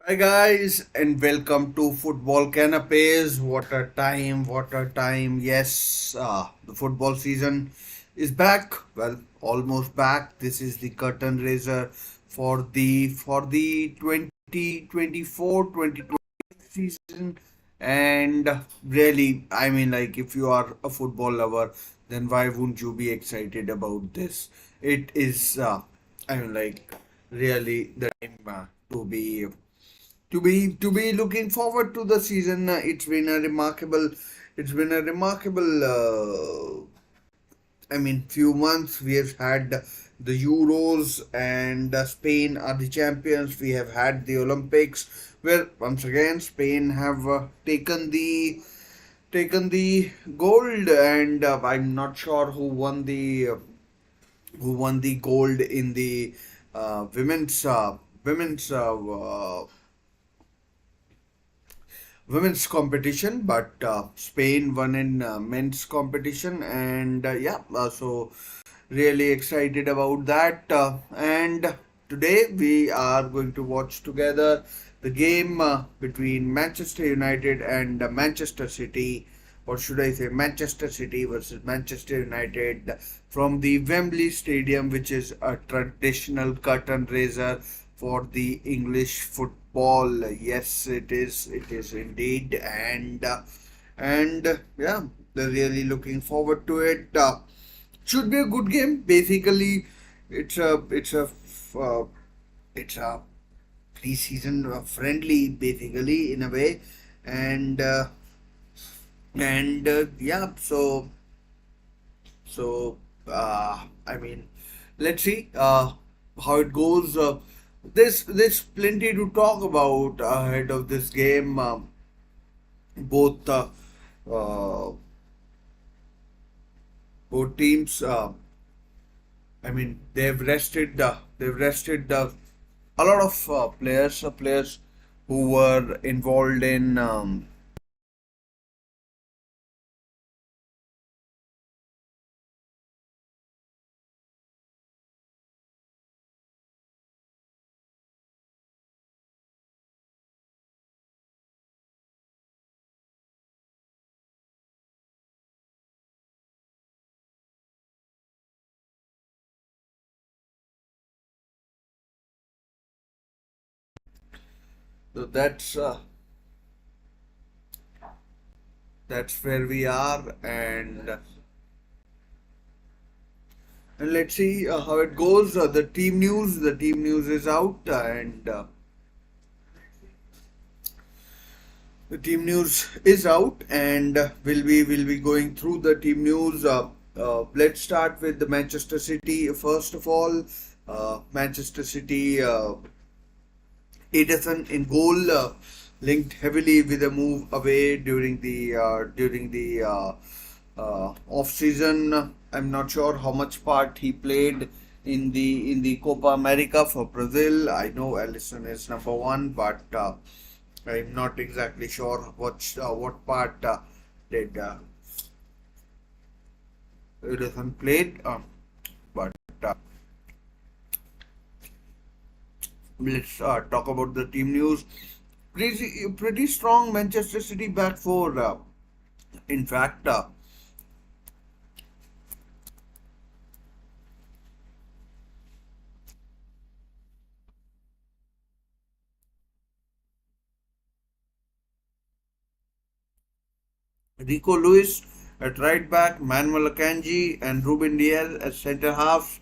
Hi guys, and welcome to Football Canapes. What a time! What a time! Yes, the football season is back. Well, almost back. This is the curtain raiser for the 2024-2025 season. And really, I mean, like, if you are a football lover, then why wouldn't you be excited about this? It is, I mean, like, really the time to be looking forward to the season. It's been a remarkable I mean, few months. We have had the Euros, and Spain are the champions. We have had the Olympics, where once again Spain have taken the gold, and I'm not sure who won the gold in the women's competition, but Spain won in men's competition, and so really excited about that. And today we are going to watch together the game between Manchester United and Manchester City. Or should I say Manchester City versus Manchester United from the Wembley Stadium, which is a traditional curtain raiser for the English football. Yes, it is. It is indeed, and yeah, they're really looking forward to it. Should be a good game. Basically, it's a it's a uh, it's a pre-season friendly, basically, in a way, and yeah. I mean, let's see how it goes. There's plenty to talk about ahead of this game. Both uh, both teams. I mean, they've rested a lot of players who were involved in so that's where we are, and let's see how it goes. The team news is out, and the team news is out, and we'll be going through the team news. Let's start with the Manchester City. First of all, Manchester City. Ederson in goal, linked heavily with a move away during the off season. I'm not sure how much part he played in the Copa America for Brazil. I know Alisson is number one, but I'm not exactly sure what part did Ederson played. But let's talk about the team news. Pretty strong Manchester City back four. In fact, Rico Lewis at right back, Manuel Akanji and Ruben Diaz as centre halves.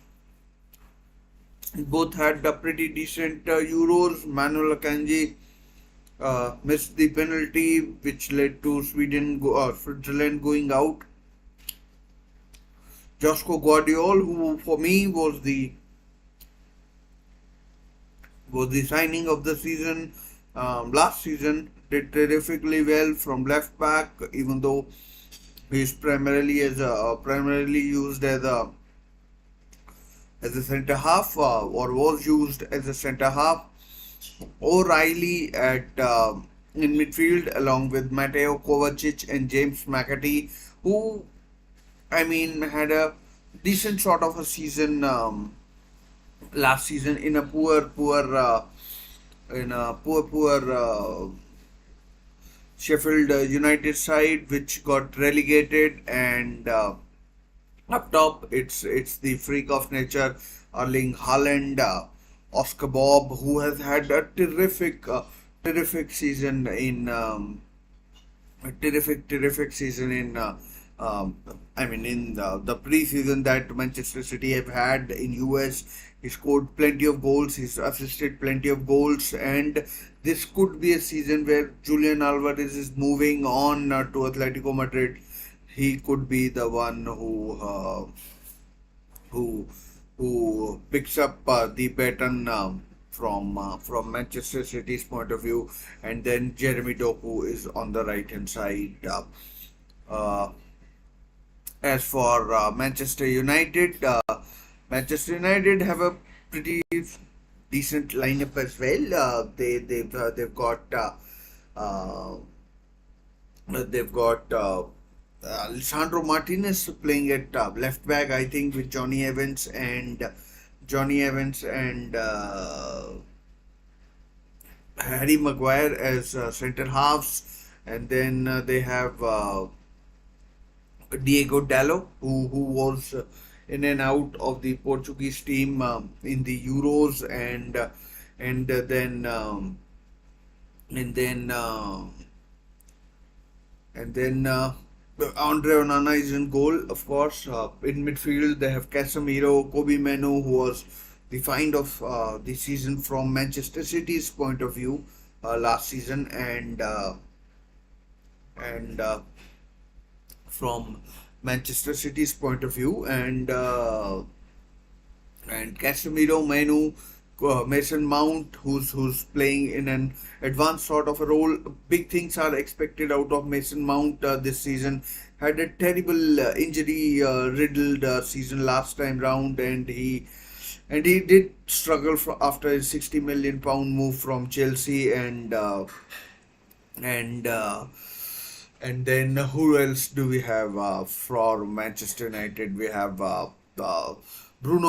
Both had pretty decent Euros. Manuel Akanji missed the penalty, which led to Switzerland going out. Josko Guardiol, who for me was the signing of the season last season, did terrifically well from left back, even though he's primarily used as a centre half, or was used as a centre half. O'Reilly at in midfield, along with Mateo Kovacic and James McAtee, who, I mean, had a decent sort of a season last season in a poor in a poor Sheffield United side which got relegated, and up top it's the freak of nature, Erling Haaland, Oscar Bob, who has had a terrific season in a terrific season in um, I mean in the pre-season that Manchester City have had in US. He scored plenty of goals, he's assisted plenty of goals, and this could be a season where Julian Alvarez is moving on to Atletico Madrid. He could be the one who who picks up the baton from Manchester City's point of view, and then Jeremy Doku is on the right hand side. Uh, as for Manchester United have a pretty decent lineup as well. They've got uh, Lisandro Martinez playing at left back, I think, with Johnny Evans and Harry Maguire as centre halves, and then they have Diego Dallo, who was in and out of the Portuguese team in the Euros, and then and then. And then Andre Onana is in goal, of course. In midfield, they have Casemiro, Kobe Menu, who was the find of the season from Manchester City's point of view last season, and from Manchester City's point of view, and Casemiro, Menu, Mason Mount, who's playing in an advanced sort of a role. Big things are expected out of Mason Mount this season. Had a terrible injury riddled season last time round, and he did struggle after his 60 million pound move from Chelsea, and and then who else do we have for Manchester United? We have Bruno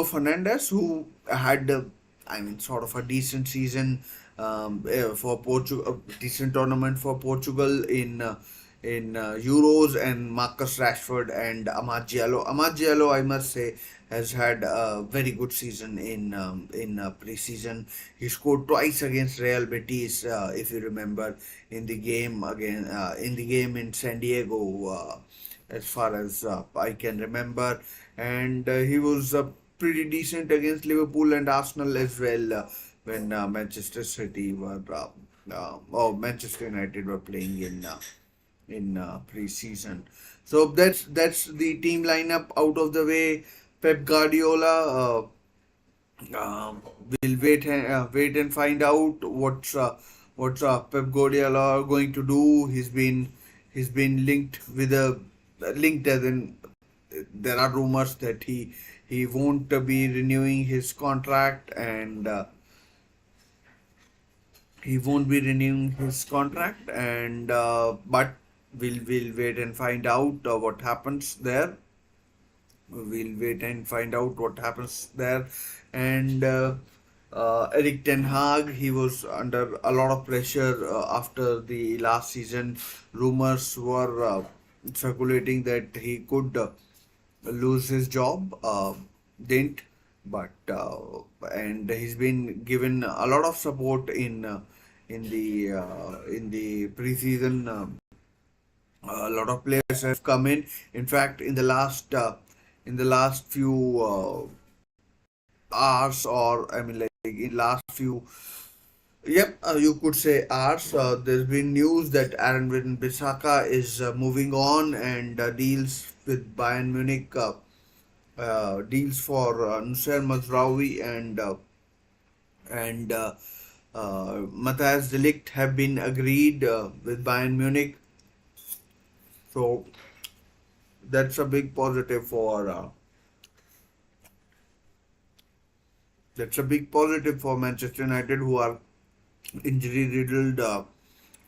Fernandes, who had, I mean, sort of a decent season for Portugal, a decent tournament for Portugal in Euros, and Marcus Rashford and Amad Diallo. Amad Diallo, I must say, has had a very good season in pre-season. He scored twice against Real Betis, if you remember, in the game in San Diego, as far as I can remember, and he was pretty decent against Liverpool and Arsenal as well when Manchester City were or Manchester United were playing in pre-season. So that's the team lineup out of the way. Pep Guardiola will wait and find out what's Pep Guardiola going to do. He's been linked as in there are rumors that he won't be renewing his contract, and he won't be renewing his contract, and but we'll wait and find out what happens there. We'll wait and find out what happens there. And Eric Ten Hag, he was under a lot of pressure after the last season. Rumors were circulating that he could lose his job. Didn't, but and he's been given a lot of support in the preseason. A lot of players have come in. In fact, in the last few hours, or I mean, like in last few, yep, you could say hours. There's been news that Aaron Wan-Bissaka is moving on, and deals with Bayern Munich, deals for Nusayr Mazraoui and Matthias de Ligt have been agreed with Bayern Munich. So that's a big positive for Manchester United, who are injury riddled.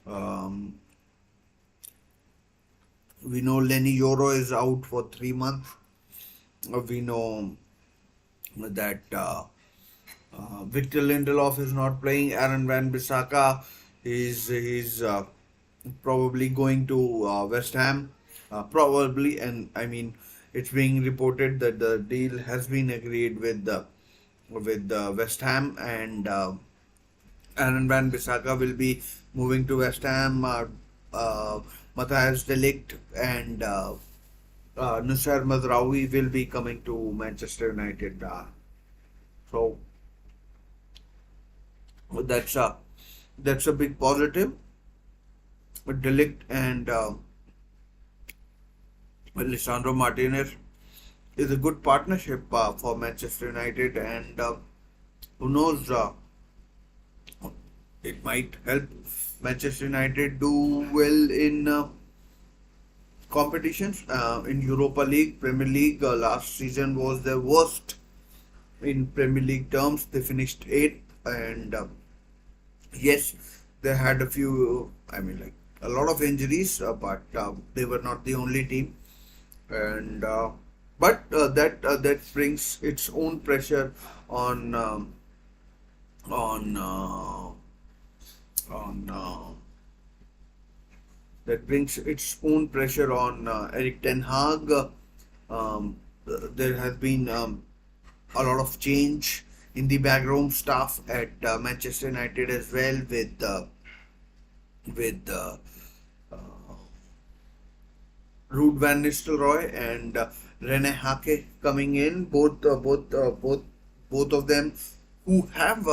Um, we know Lenny Yoro is out for 3 months. We know that Victor Lindelof is not playing. Aaron Van Bissaka he's probably going to West Ham, probably, and I mean it's being reported that the deal has been agreed with West Ham, and Aaron Van Bissaka will be moving to West Ham. Matthias De Ligt and Nusar Mazraoui will be coming to Manchester United. So that's a big positive. De Ligt and Lisandro Martinez is a good partnership for Manchester United, and who knows, it might help Manchester United do well in competitions in Europa League, Premier League. Last season was their worst in Premier League terms. They finished eighth, and yes, they had a few. I mean, like a lot of injuries, but they were not the only team, and but that brings its own pressure on on uh, on that brings its own pressure on Eric Ten Hag. There has been a lot of change in the backroom staff at Manchester United as well, with Ruud van Nistelrooy and Rene Hake coming in. Both of them who have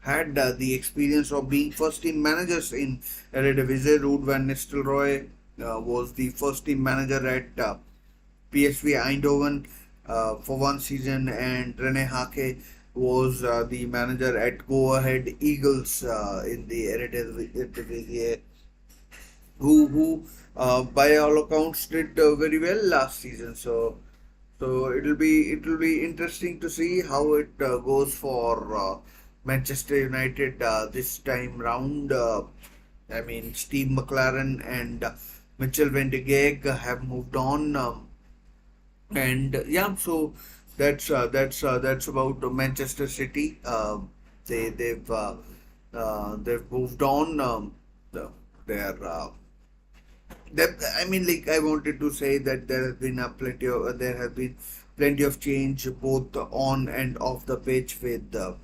had the experience of being first team managers in Eredivisie. Ruud van Nistelrooy was the first team manager at PSV Eindhoven for one season, and Rene Hake was the manager at Go Ahead Eagles in the Eredivisie, who by all accounts did very well last season. So it'll be interesting to see how it goes for Manchester United this time round. I mean, Steve McLaren and Mitchell van de Gaag have moved on, and yeah, so that's about Manchester City. They've moved on. They're I mean, like I wanted to say that there has been plenty of change both on and off the pitch with the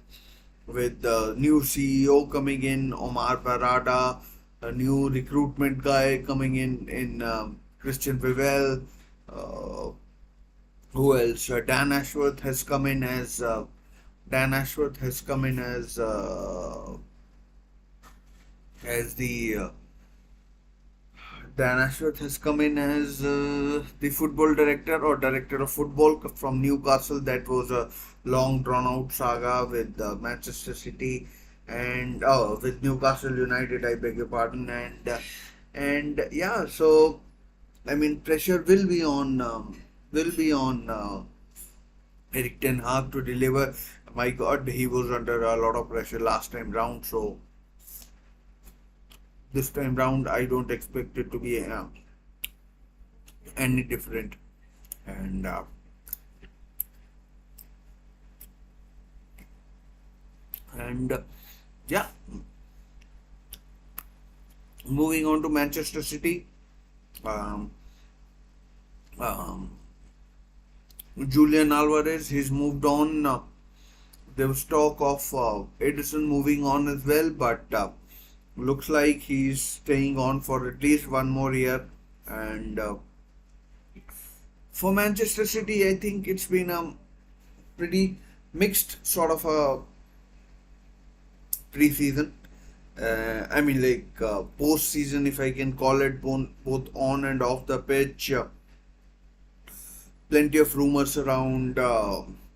new CEO coming in, Omar Barada, a new recruitment guy coming in Christian Vivel. Uh, who else? Dan Ashworth has come in as the Dan Ashworth has come in as the football director or director of football from Newcastle. That was a long drawn out saga with Manchester City and with Newcastle United. I beg your pardon. And yeah, so I mean pressure will be on Eric Ten Hag to deliver. My God, he was under a lot of pressure last time round. So this time round, I don't expect it to be any different. And and yeah, moving on to Manchester City. Um, um, Julian Alvarez, he's moved on. There was talk of Edison moving on as well, but looks like he's staying on for at least one more year. And for Manchester City, I think it's been a pretty mixed sort of a pre-season. I mean, like post-season, if I can call it, both on and off the pitch. Plenty of rumors around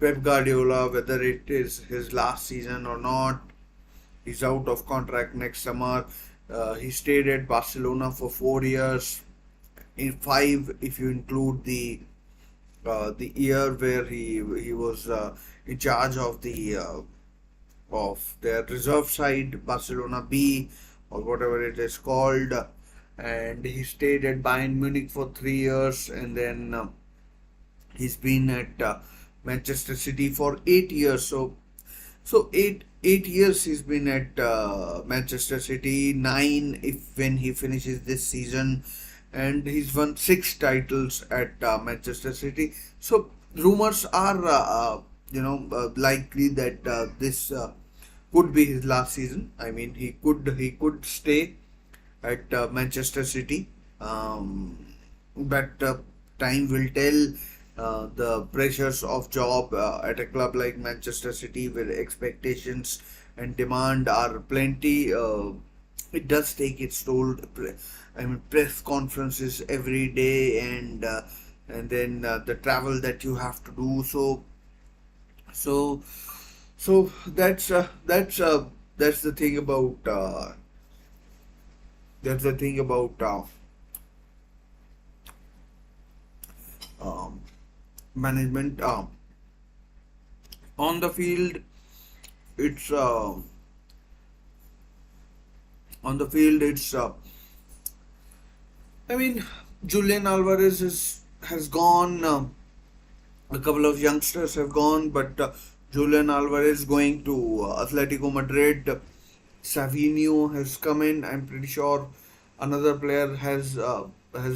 Pep Guardiola, whether it is his last season or not. He's out of contract next summer. He stayed at Barcelona for 4 years, in five if you include the year where he was in charge of their reserve side, Barcelona B or whatever it is called, and he stayed at Bayern Munich for 3 years, and then he's been at Manchester City for 8 years. So So eight years he's been at Manchester City, nine if when he finishes this season, and he's won six titles at Manchester City. So rumors are likely that this could be his last season. I mean, he could stay at Manchester City. But time will tell. The pressures of job at a club like Manchester City, where expectations and demand are plenty, it does take its toll. I mean, press conferences every day, and then the travel that you have to do. So, so that's the thing about um, management. On the field, it's on the field. It's I mean, Julian Alvarez has gone. A couple of youngsters have gone, but Julian Alvarez going to Atletico Madrid. Savinho has come in. I'm pretty sure another player has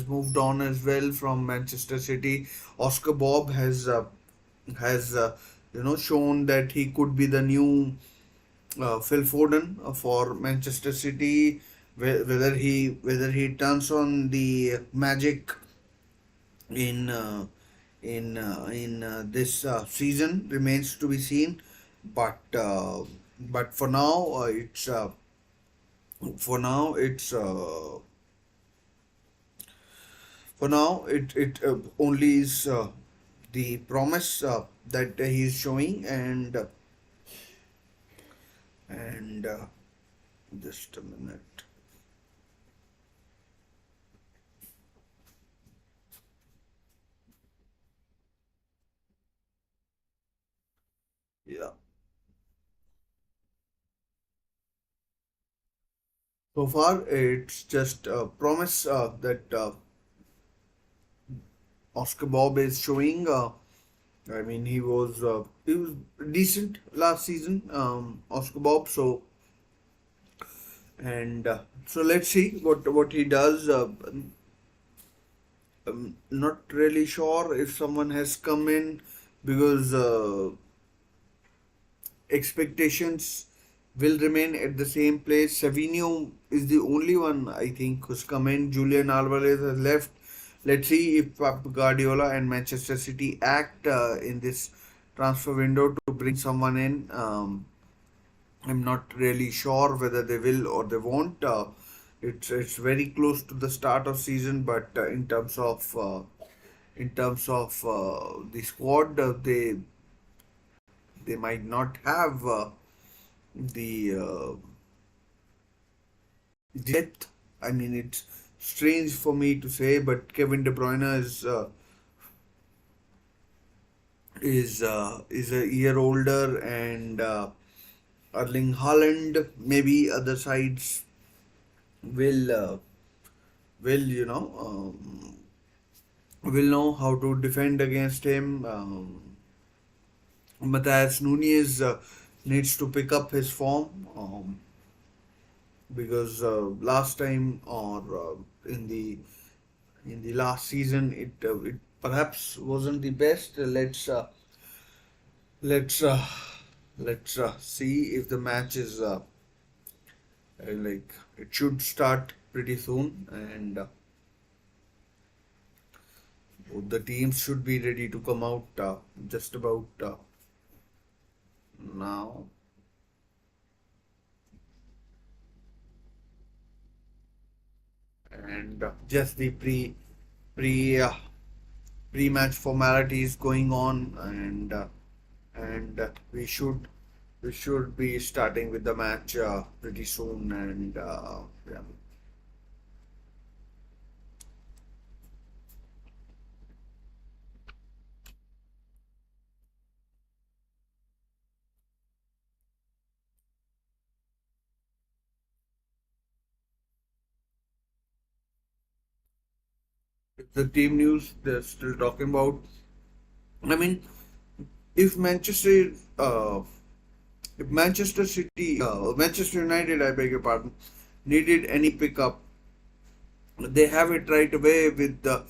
moved on as well from Manchester City. Oscar Bob has shown that he could be the new Phil Foden for Manchester City. Whether he turns on the magic in this season remains to be seen. But for now, for now it's for now it only is the promise that he's showing, and just a minute. Yeah. So far, it's just a promise that Oscar Bob is showing. I mean, he was decent last season, Oscar Bob. So let's see what he does. I'm not really sure if someone has come in because expectations will remain at the same place. Savinho is the only one I think who's come in. Julian Alvarez has left. Let's see if Pep Guardiola and Manchester City act in this transfer window to bring someone in. I'm not really sure whether they will or they won't. It's very close to the start of season, but in terms of the squad, they might not have the depth. I mean, it's strange for me to say, but Kevin De Bruyne is a year older, and Erling Haaland, maybe other sides will will know how to defend against him. Matthias Nunez needs to pick up his form, because last time, or in the last season, it perhaps wasn't the best. Let's see if the match is like it should start pretty soon, and both the teams should be ready to come out just about now. And just the pre pre-match formalities going on, and we should be starting with the match pretty soon, and yeah. The team news they're still talking about. I mean, if Manchester If Manchester United, I beg your pardon, needed any pickup, they have it right away with the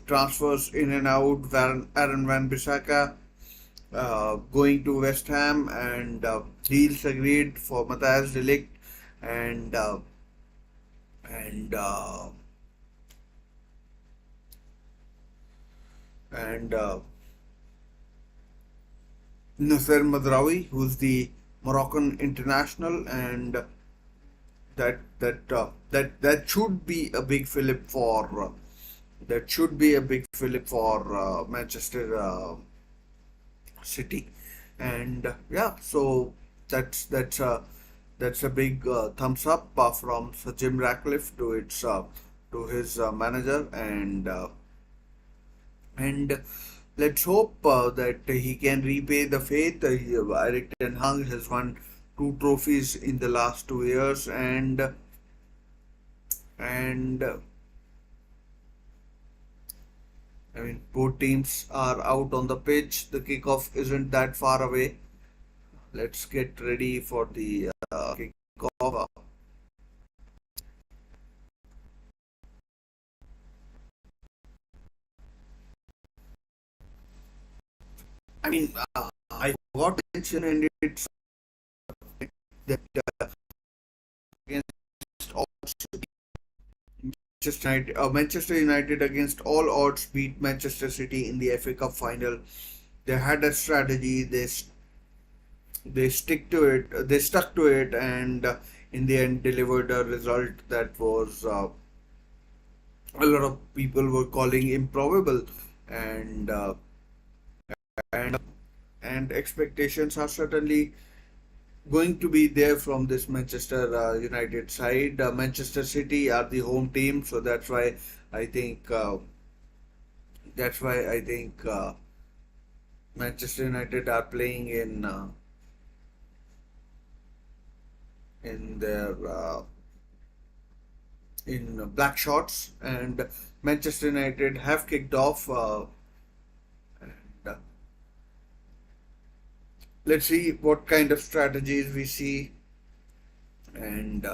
transfers in and out. Aaron Van Bissaka going to West Ham, and deals agreed for Matthias de Ligt and and uh, and Nasser Madraoui, who's the Moroccan international, and that should be a big fillip for Manchester City, and yeah, so that's a big thumbs up from Sir Jim Ratcliffe to his manager, and let's hope that he can repay the faith. Eric Ten Hag has won two trophies in the last 2 years, and I mean, both teams are out on the pitch. The kickoff isn't that far away. Let's get ready for the kickoff. I mean, I forgot to mention, and it's that against all Manchester United against all odds beat Manchester City in the FA Cup final. They had a strategy. They stuck to it, and in the end delivered a result that was a lot of people were calling improbable, and and and expectations are certainly going to be there from this Manchester United side. Manchester City are the home team, so I think that's why I think Manchester United are playing in their in black shorts, and Manchester United have kicked off. And let's see what kind of strategies we see, and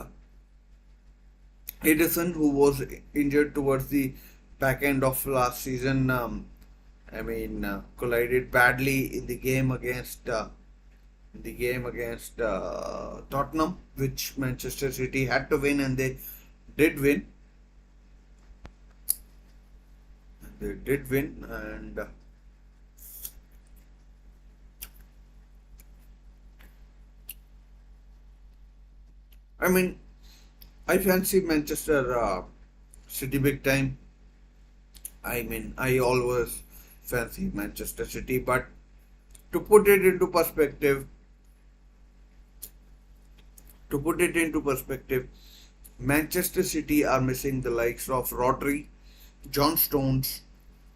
Edison, who was injured towards the back end of last season, collided badly in the game against Tottenham, which Manchester City had to win, and they did win. They did win, and I mean, I fancy Manchester City big time. I mean, I always fancy Manchester City, but to put it into perspective, to put it into perspective, Manchester City are missing the likes of Rodri, John Stones,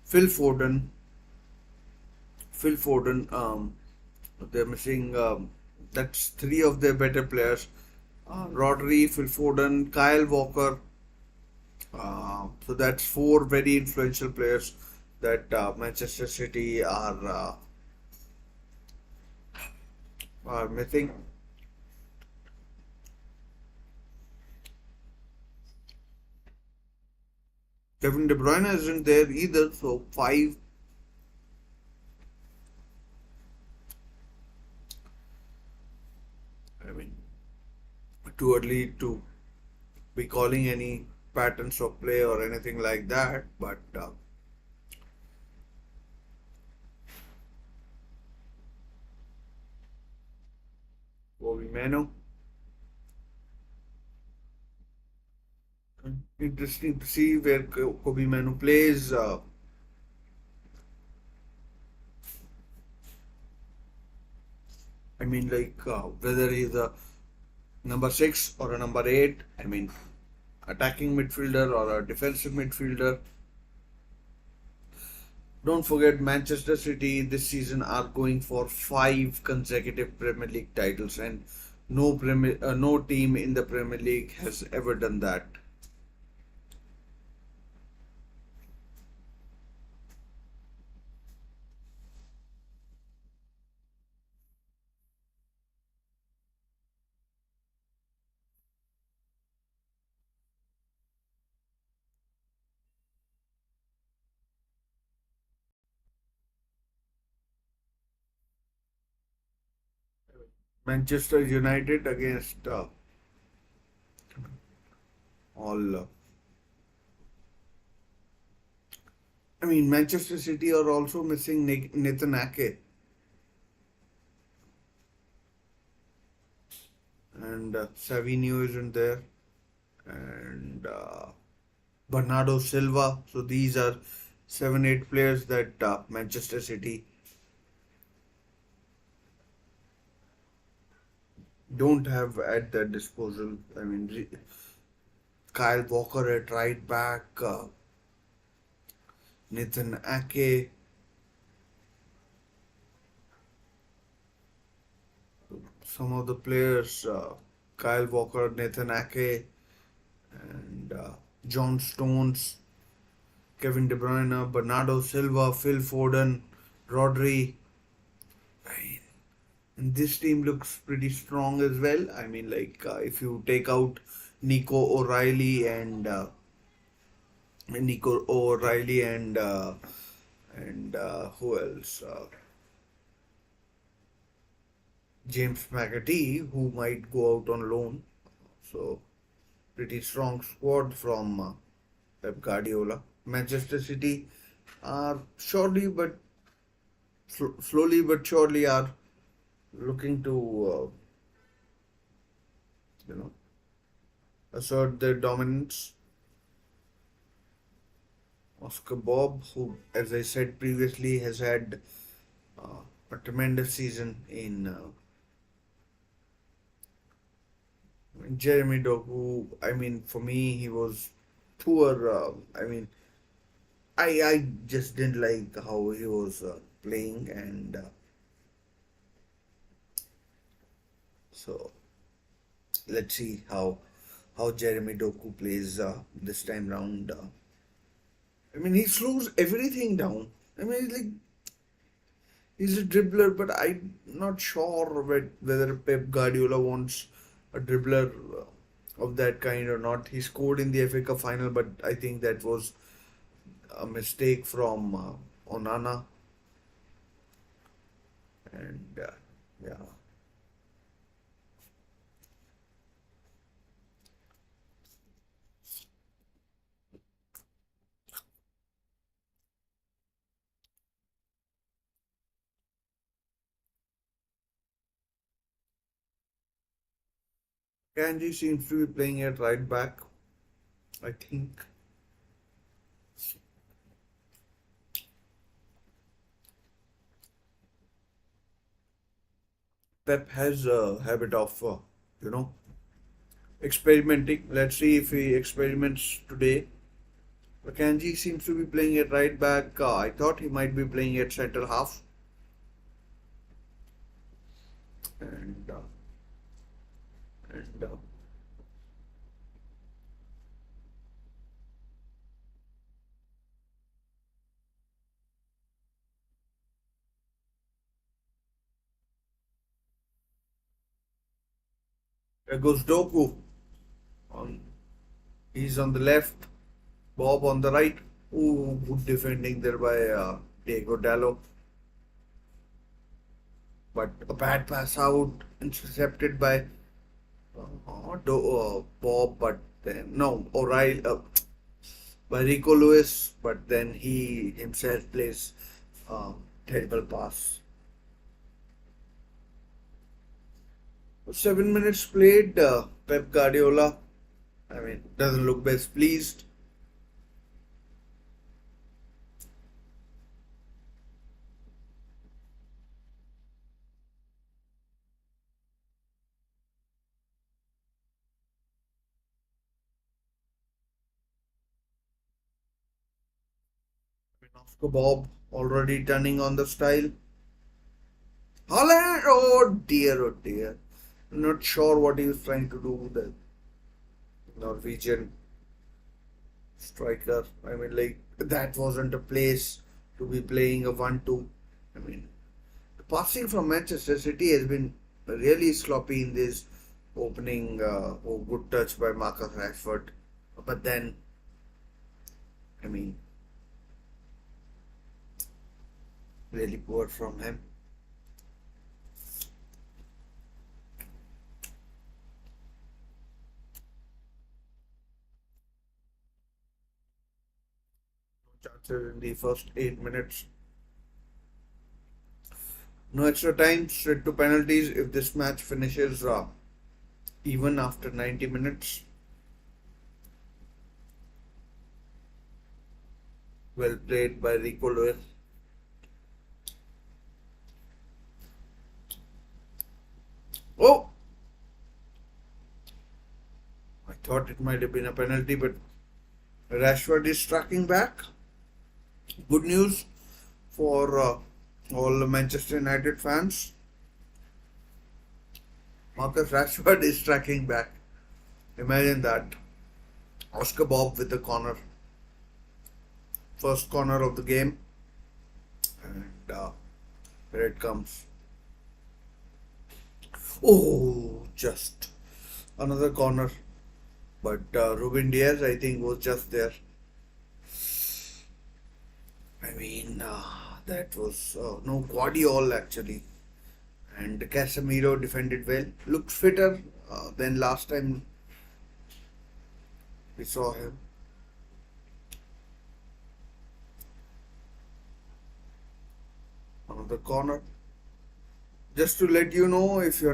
Phil Foden, Phil Foden. They're missing. That's three of their better players. Rodri, Phil Foden, Kyle Walker. So that's four very influential players that Manchester City are missing. Kevin De Bruyne isn't there either. So five. I mean, too early to be calling any patterns of play or anything like that. But Kobe Mano, interesting to see where Kobe Mano plays. Whether he's a number six or a number eight. I mean, attacking midfielder or a defensive midfielder. Don't forget, Manchester City this season are going for five consecutive Premier League titles, and no team in the Premier League has ever done that. Manchester United against all. I mean, Manchester City are also missing Nathan Ake, and Savinho isn't there, and Bernardo Silva. So these are 7, 8 players that Manchester City don't have at their disposal. I mean, Kyle Walker at right back, Nathan Ake, some of the players, Kyle Walker, Nathan Ake, and John Stones, Kevin De Bruyne, Bernardo Silva, Phil Foden, Rodri. And this team looks pretty strong as well. I mean, like if you take out Nico O'Reilly and Nico O'Reilly and who else? James McAtee, who might go out on loan. So pretty strong squad from Pep Guardiola. Manchester City are slowly but surely are looking to you know assert their dominance. Oscar Bob, who, as I said previously, has had a tremendous season in Jeremy Doku. I mean, for me, he was poor. I mean, I just didn't like how he was playing, and so let's see how Jeremy Doku plays this time round. I mean, he slows everything down. I mean, like he's a dribbler, but I'm not sure whether Pep Guardiola wants a dribbler of that kind or not. He scored in the FA Cup final, but I think that was a mistake from Onana. And yeah, Kanji seems to be playing at right back. I think Pep has a habit of, you know, experimenting. Let's see if he experiments today. Kanji seems to be playing at right back. I thought he might be playing at centre half. And and there goes Doku. On He's on the left. Bob on the right. Ooh, good defending there by Diego Dallo. But a bad pass out, intercepted by Bob, but then no, O'Reilly, by Rico Lewis, but then he himself plays terrible pass. 7 minutes played, Pep Guardiola, I mean, doesn't look best pleased. Oscar Bob already turning on the style. Holland, oh dear, oh dear. Not sure what he was trying to do with the Norwegian striker. I mean, like, that wasn't a place to be playing a 1-2. I mean, the passing from Manchester City has been really sloppy in this opening. Good touch by Marcus Rashford. But then, I mean, really poor from him. still in the first 8 minutes. No extra time, straight to penalties. If this match finishes even after 90 minutes, well played by Rico Lewis. Oh, I thought it might have been a penalty, but Rashford is tracking back. Good news for all the Manchester United fans. Marcus Rashford is tracking back. Imagine that. Oscar Bob with the corner. First corner of the game. And here it comes. Oh, just another corner. But Ruben Diaz, I think, was just there. I mean, that was no Guardiola actually. And Casemiro defended well. Looks fitter than last time we saw him. Another corner. Just to let you know, if you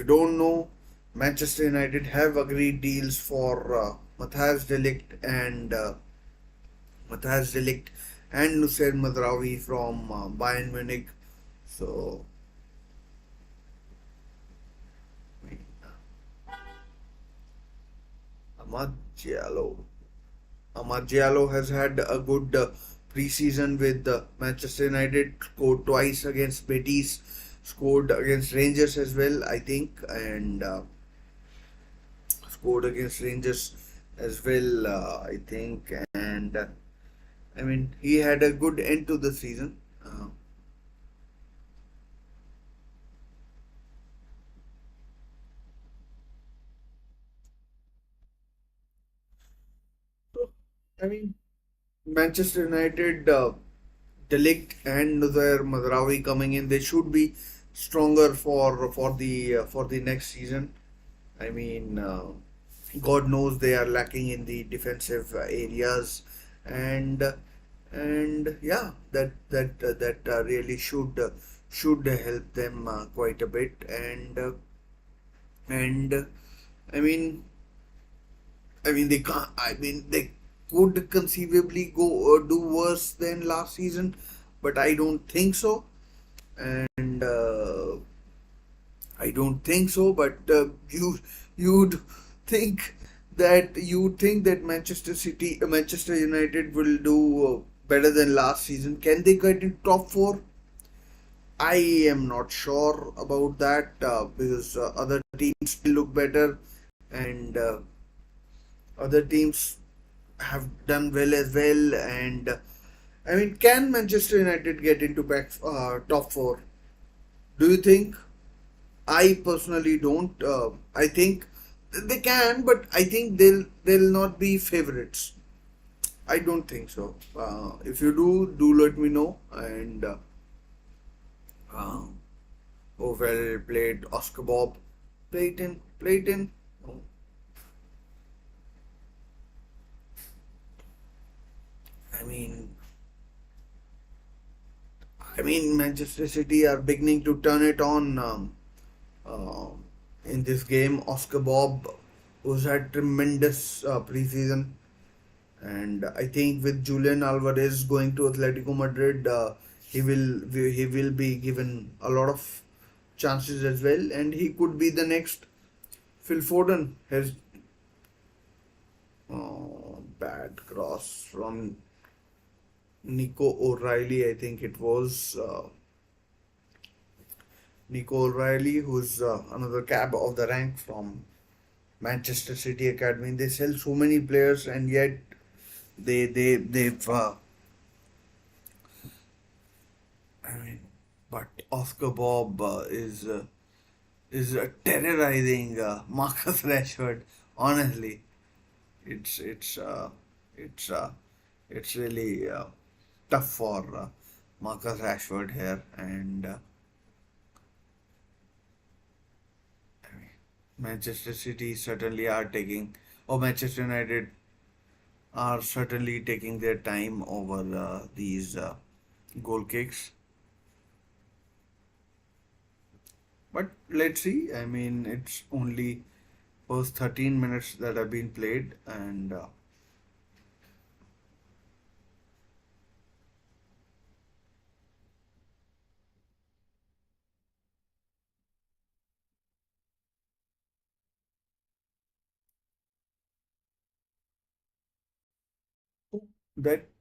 don't know, Manchester United have agreed deals for Matthias de Ligt and Nusayr Madrawi from Bayern Munich. So, Ahmad Diallo. Ahmad Diallo has had a good pre-season with Manchester United. Scored twice against Betis, scored against Rangers as well, I think, and scored against Rangers as well, I think. And I mean, he had a good end to the season. So, I mean, Manchester United, De Ligt and Nusayr Madrawi coming in, they should be stronger for the next season. I mean, God knows they are lacking in the defensive areas, and yeah, that really should help them quite a bit. And I mean, they can't. I mean, they could conceivably go do worse than last season, but I don't think so. And I don't think so. But you'd think you'd think that Manchester United will do better than last season. Can they get in top four? I am not sure about that because other teams still look better, and other teams have done well as well. And I mean, can Manchester United get into top four? Do you think? I personally don't. I think they can, but I think they'll not be favorites. I don't think so. If you do let me know. And uh, oh, well played, Oscar Bob. Played in. Oh, I mean, Manchester City are beginning to turn it on uh, in this game. Oscar Bob was had tremendous preseason, and I think with Julian Alvarez going to Atletico Madrid, he will be given a lot of chances as well, and he could be the next Phil Foden. Has bad cross from Nico O'Reilly, I think it was. Nico O'Reilly, who's another cab of the rank from Manchester City Academy. They sell so many players, and yet they've. I mean, but Oscar Bob is terrorizing Marcus Rashford. Honestly, it's it's uh, it's uh, it's really tough for Marcus Rashford here, and Manchester City certainly are taking, or Manchester United are certainly taking their time over these goal kicks. But let's see. I mean, it's only first 13 minutes that have been played, and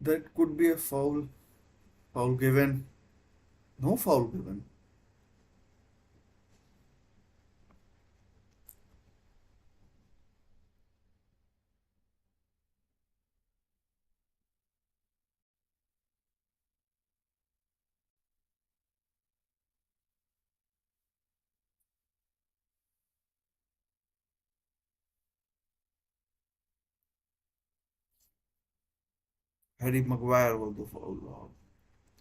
that could be a foul. Foul given. No foul given. Harry Maguire was the foul.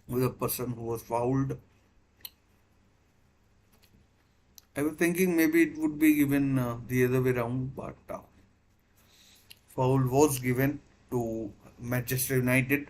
The person who was fouled. I was thinking maybe it would be given the other way around, but foul was given to Manchester United.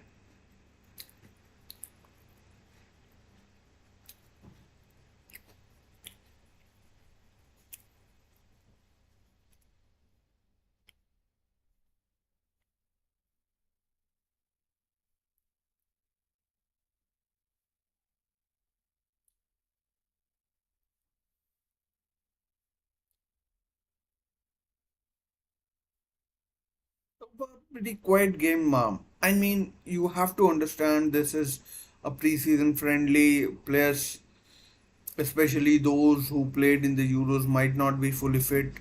Pretty quiet game. I mean, you have to understand this is a preseason friendly. Players, especially those who played in the Euros, might not be fully fit,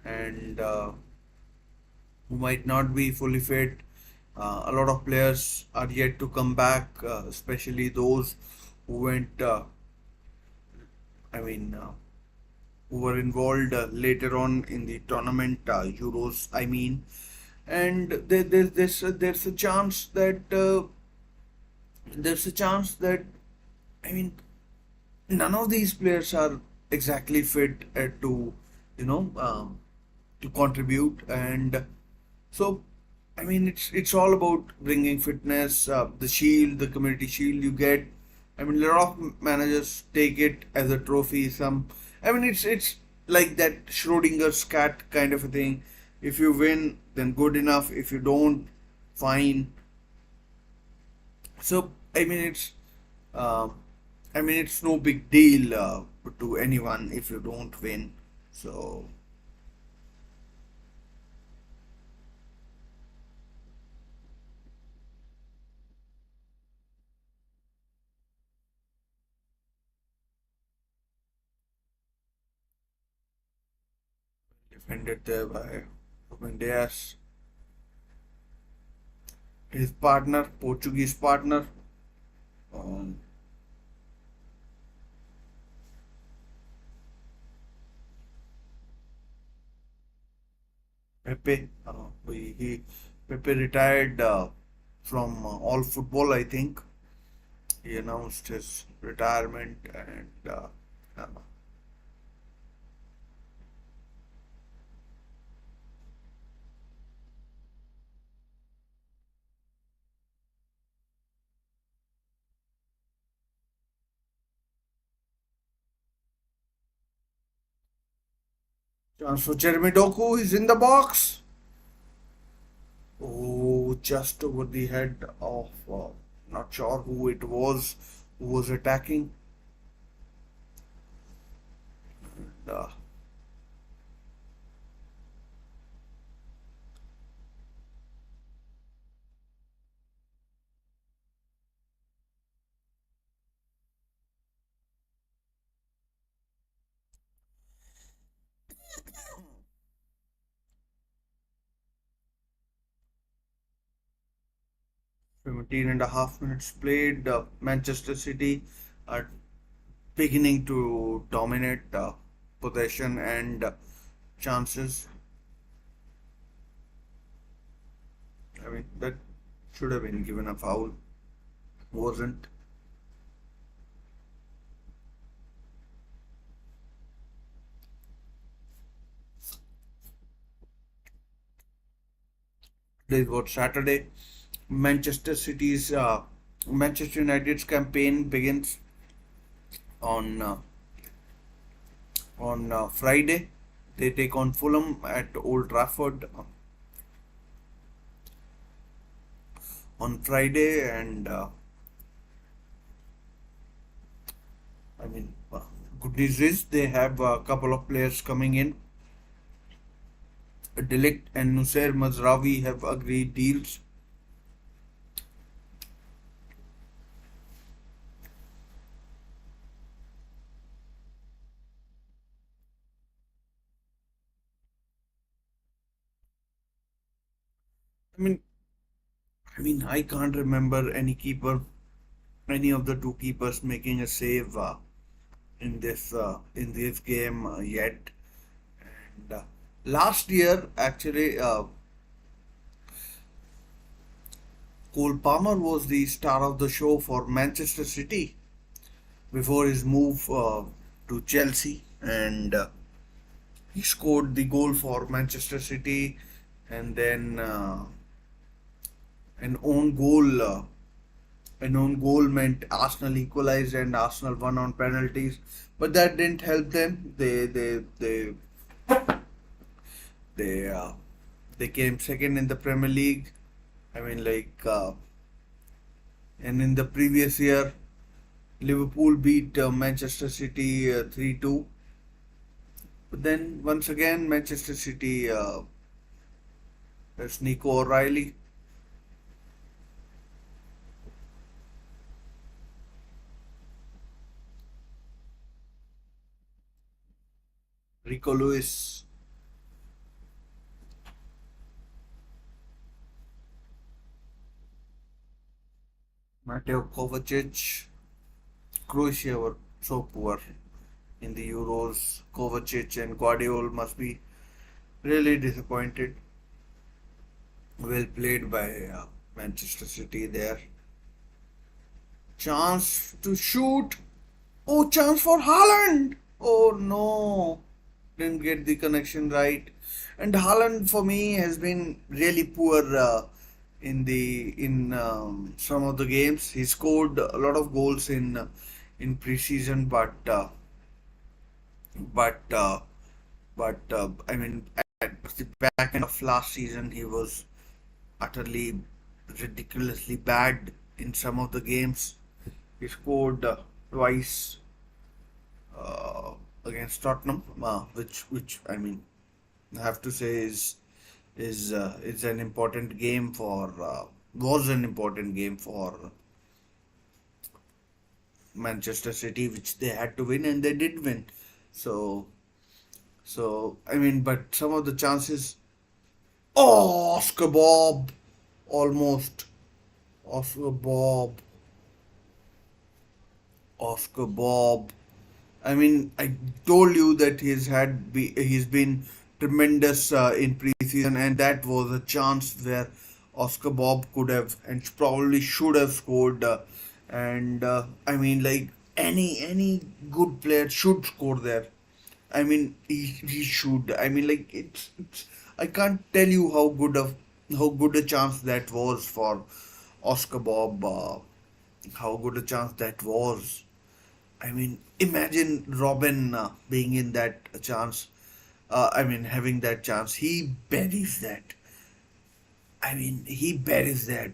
and who might not be fully fit. A lot of players are yet to come back, especially those who went. I mean, who were involved later on in the tournament, Euros. I mean, and there's a chance that there's a chance that I mean none of these players are exactly fit to you know to contribute, and so I mean it's all about bringing fitness. The shield, the community shield you get. I mean, a lot of managers take it as a trophy. Some, I mean, it's like that Schrodinger's cat kind of a thing. If you win, then good enough. If you don't, fine. So uh, I mean, it's no big deal to anyone if you don't win. So defended there by Ruben Diaz, his partner, Portuguese partner, um, Pepe. Pepe retired from all football. I think he announced his retirement, and uh, Jeremy Doku is in the box. Oh, just over the head of not sure who it was who was attacking. Uh, 17 and a half minutes played. Manchester City are beginning to dominate possession and chances. I mean, that should have been given a foul. Wasn't. Today was Saturday. Manchester City's Manchester United's campaign begins on Friday. They take on Fulham at Old Trafford on Friday, and I mean, good news is they have a couple of players coming in. Delict and Nussair Mazraoui have agreed deals. I mean, I can't remember any of the two keepers making a save in this game yet. And last year, actually, Cole Palmer was the star of the show for Manchester City before his move to Chelsea, and he scored the goal for Manchester City, and then an own goal. An own goal meant Arsenal equalized and Arsenal won on penalties, but that didn't help them. They they came second in the Premier League. I mean, and in the previous year, Liverpool beat Manchester City 3-2. But then once again, Manchester City, there's Nico O'Reilly, Rico Lewis, Mateo Kovacic. Croatia were so poor in the Euros. Kovacic and Guardiola must be really disappointed. Well played by Manchester City there. Chance to shoot. Oh, chance for Haaland. Oh no. Didn't get the connection right. And Haaland for me has been really poor in some of the games. He scored a lot of goals in preseason, but I mean at the back end of last season he was utterly ridiculously bad in some of the games. He scored twice uh, against Tottenham, which I mean I have to say is an important game for was an important game for Manchester City, which they had to win and they did win. So I mean, but some of the chances. Oh, Oscar Bob, almost Oscar Bob, Oscar Bob. I mean, I told you that he's been tremendous in preseason, and that was a chance where Oscar Bob could have and probably should have scored. And I mean, like any good player should score there. I mean, he should. I mean, like it's I can't tell you how good a chance that was for Oscar Bob. How good a chance that was. I mean, imagine Robin being in that chance. I mean, having that chance, he buries that. I mean, he buries that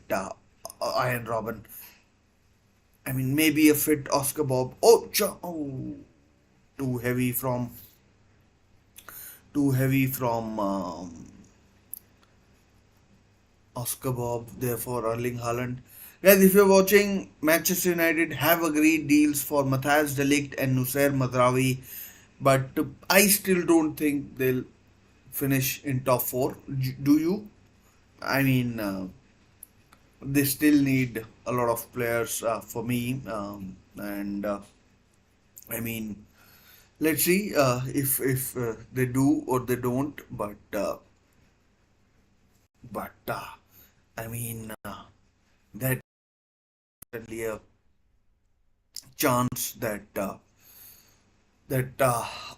Iron Robin. I mean, maybe a fit Oscar Bob. Oh, too heavy from Oscar Bob. Therefore, Erling Haaland. Guys, if you're watching, Manchester United have agreed deals for Matthias de Ligt and Nussair Mazraoui, but I still don't think they'll finish in top four. Do you? I mean, they still need a lot of players for me, and I mean, let's see if they do or they don't. But I mean, that certainly a chance that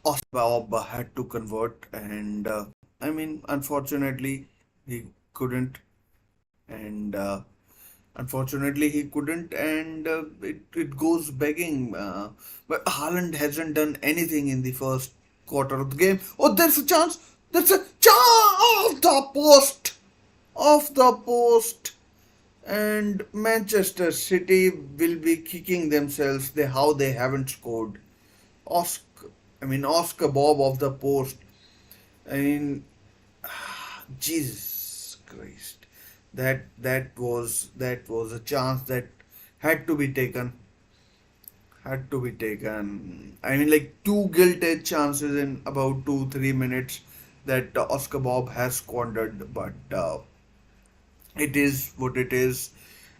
Osbob had to convert, and I mean, unfortunately, he couldn't. and unfortunately he couldn't, and it goes begging. But Haaland hasn't done anything in the first quarter of the game. Oh, there's a chance! There's a chance! Off the post! And Manchester City will be kicking themselves how they haven't scored. Oscar, Oscar Bob off the post. I mean, Jesus Christ, that was a chance that had to be taken. Had to be taken. Like two gilt-edged chances in about 2-3 minutes that Oscar Bob has squandered, but it is what it is,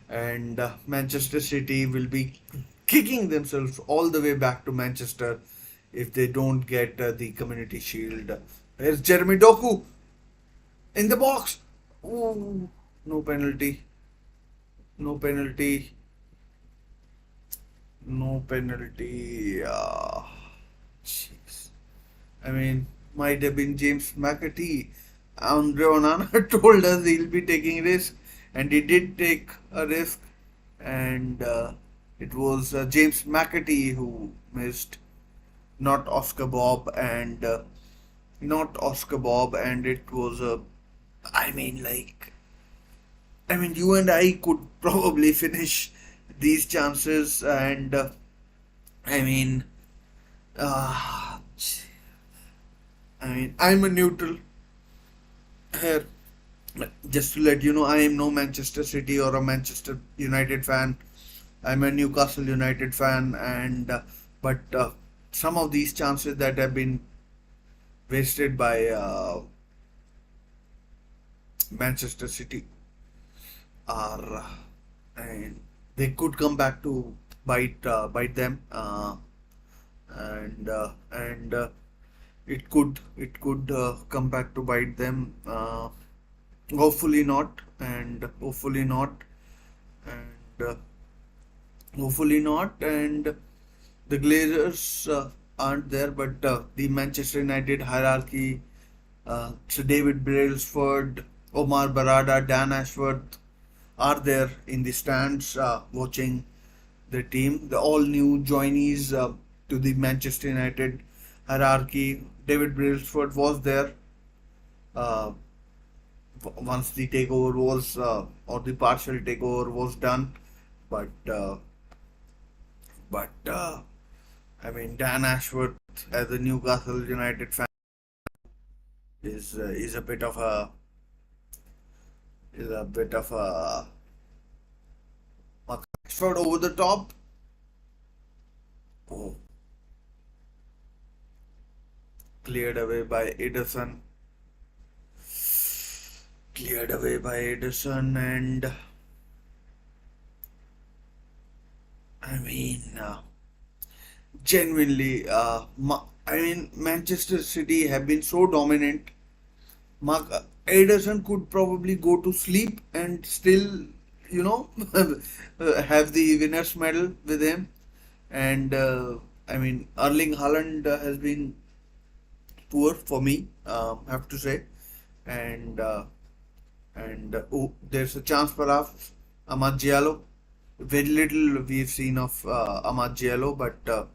and Manchester City will be kicking themselves all the way back to Manchester if they don't get the Community Shield. There's Jeremy Doku in the box. Ooh, no penalty. No penalty. No penalty. Jeez. Might have been James McAtee. Andre Onana told us he'll be taking risk, and he did take a risk, and it was James McAtee who missed, not Oscar Bob, and it was I mean, like, you and I could probably finish these chances, and I mean, uh, I'm a neutral here. Just to let you know, I am no Manchester City or a Manchester United fan. I'm a Newcastle United fan, and but some of these chances that have been wasted by Manchester City are, and they could come back to bite them, and it could come back to bite them. Hopefully not, and and uh, hopefully not, and the Glazers aren't there, but the Manchester United hierarchy. So David Brailsford, Omar Barada, Dan Ashworth are there in the stands watching the team. The all new joinees to the Manchester United hierarchy. David Brailsford was there uh, once the takeover was or the partial takeover was done, but Dan Ashworth as a Newcastle United fan is a bit of a is a bit of a Ashford over the top. Oh, cleared away by Ederson. Cleared away by Ederson, and I mean, genuinely, Manchester City have been so dominant. Mark Ederson could probably go to sleep and still, you know, have the winners medal with him. And Erling Haaland has been poor for me, have to say. And oh, there's a chance perhaps Amad Diallo. Very little we've seen of Amad Diallo, but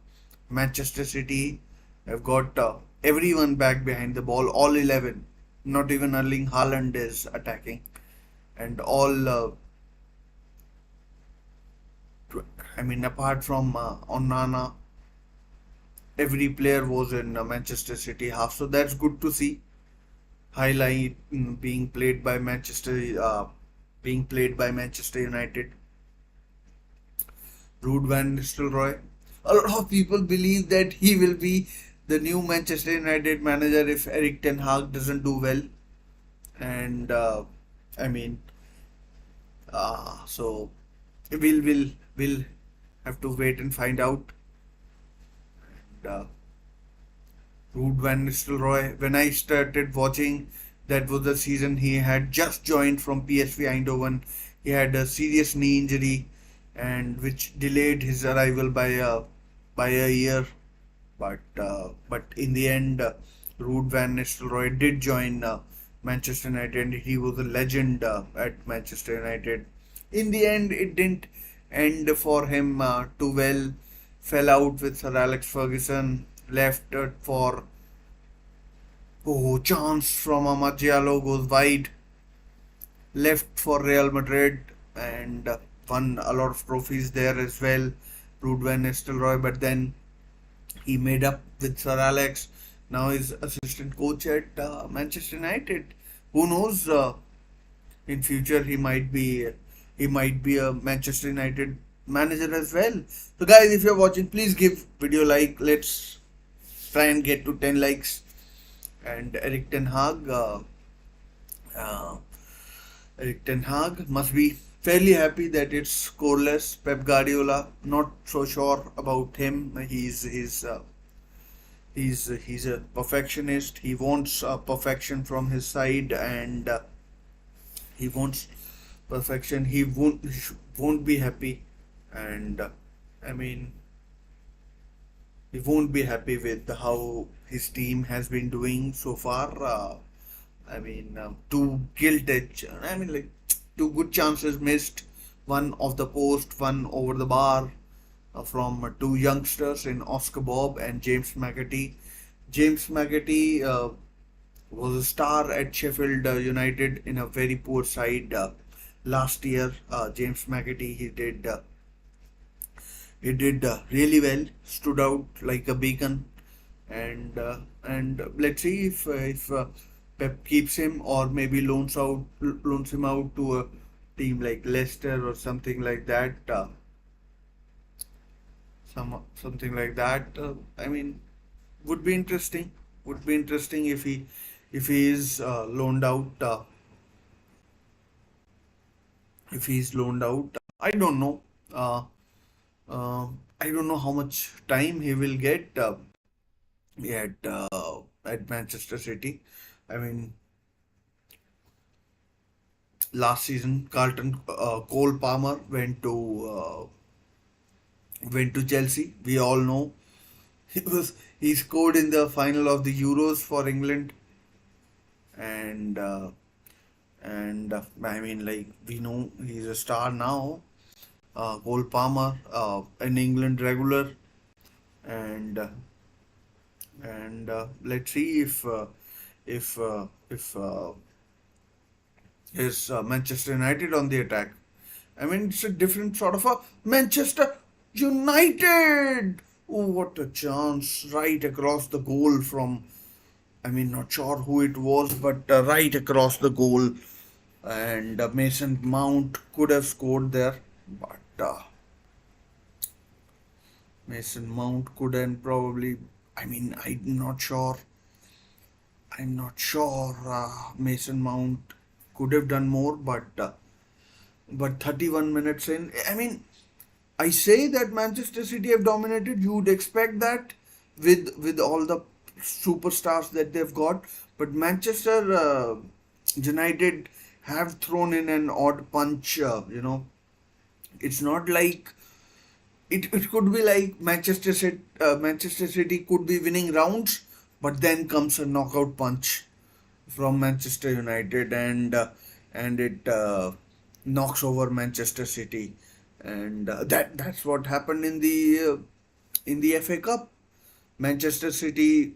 Manchester City have got everyone back behind the ball, all 11. Not even Erling Haaland is attacking, and all. Apart from Onana, every player was in Manchester City half, so that's good to see. Highlight being played by Manchester United. Ruud van Nistelrooy. A lot of people believe that he will be the new Manchester United manager if Eric Ten Hag doesn't do well, and I mean, so we'll have to wait and find out. And, Ruud van Nistelrooy. When I started watching, that was the season he had just joined from PSV Eindhoven. He had a serious knee injury, and which delayed his arrival by a year. But in the end, Ruud van Nistelrooy did join Manchester United. He was a legend at Manchester United. In the end, it didn't end for him too well. Fell out with Sir Alex Ferguson. Left for chance from Amad Diallo goes wide. Left for Real Madrid and won a lot of trophies there as well. Proved Van Nistelrooy, but then he made up with Sir Alex. Now he's assistant coach at Manchester United. Who knows? In future, he might be a Manchester United manager as well. So, guys, if you're watching, please give video like. Let's try and get to 10 likes. And uh, Eric Ten Hag must be fairly happy that it's scoreless. Pep Guardiola, not so sure about him. He's a perfectionist. He wants perfection from his side, and he wants perfection. He won't be happy, and I mean he won't be happy with how his team has been doing so far. Two gilt edge. Like two good chances missed. One off the post, one over the bar from two youngsters in Oscar Bob and James McAtee. James McAtee was a star at Sheffield United in a very poor side last year. James McAtee he did really well, stood out like a beacon, and let's see if Pep keeps him or maybe loans him out to a team like Leicester or something like that. Something like that. Would be interesting. Would be interesting if he is loaned out. If he's loaned out, I don't know. Uh, I don't know how much time he will get at Manchester City. I mean, last season, Carlton Cole Palmer went to Chelsea. We all know he scored in the final of the Euros for England, and like we know he's a star now. Cole Palmer, an England regular, and let's see if is Manchester United on the attack. It's a different sort of a Manchester United. Oh, what a chance! Right across the goal from. Not sure who it was, but right across the goal, and Mason Mount could have scored there, but Mason Mount couldn't probably. I'm not sure. I'm not sure. Mason Mount could have done more, but 31 minutes in. I say that Manchester City have dominated. You'd expect that with all the superstars that they've got, but Manchester United have thrown in an odd punch. It's not like it could be like Manchester City could be winning rounds, but then comes a knockout punch from Manchester United, and it knocks over Manchester City, and that's what happened in the FA Cup. Manchester City,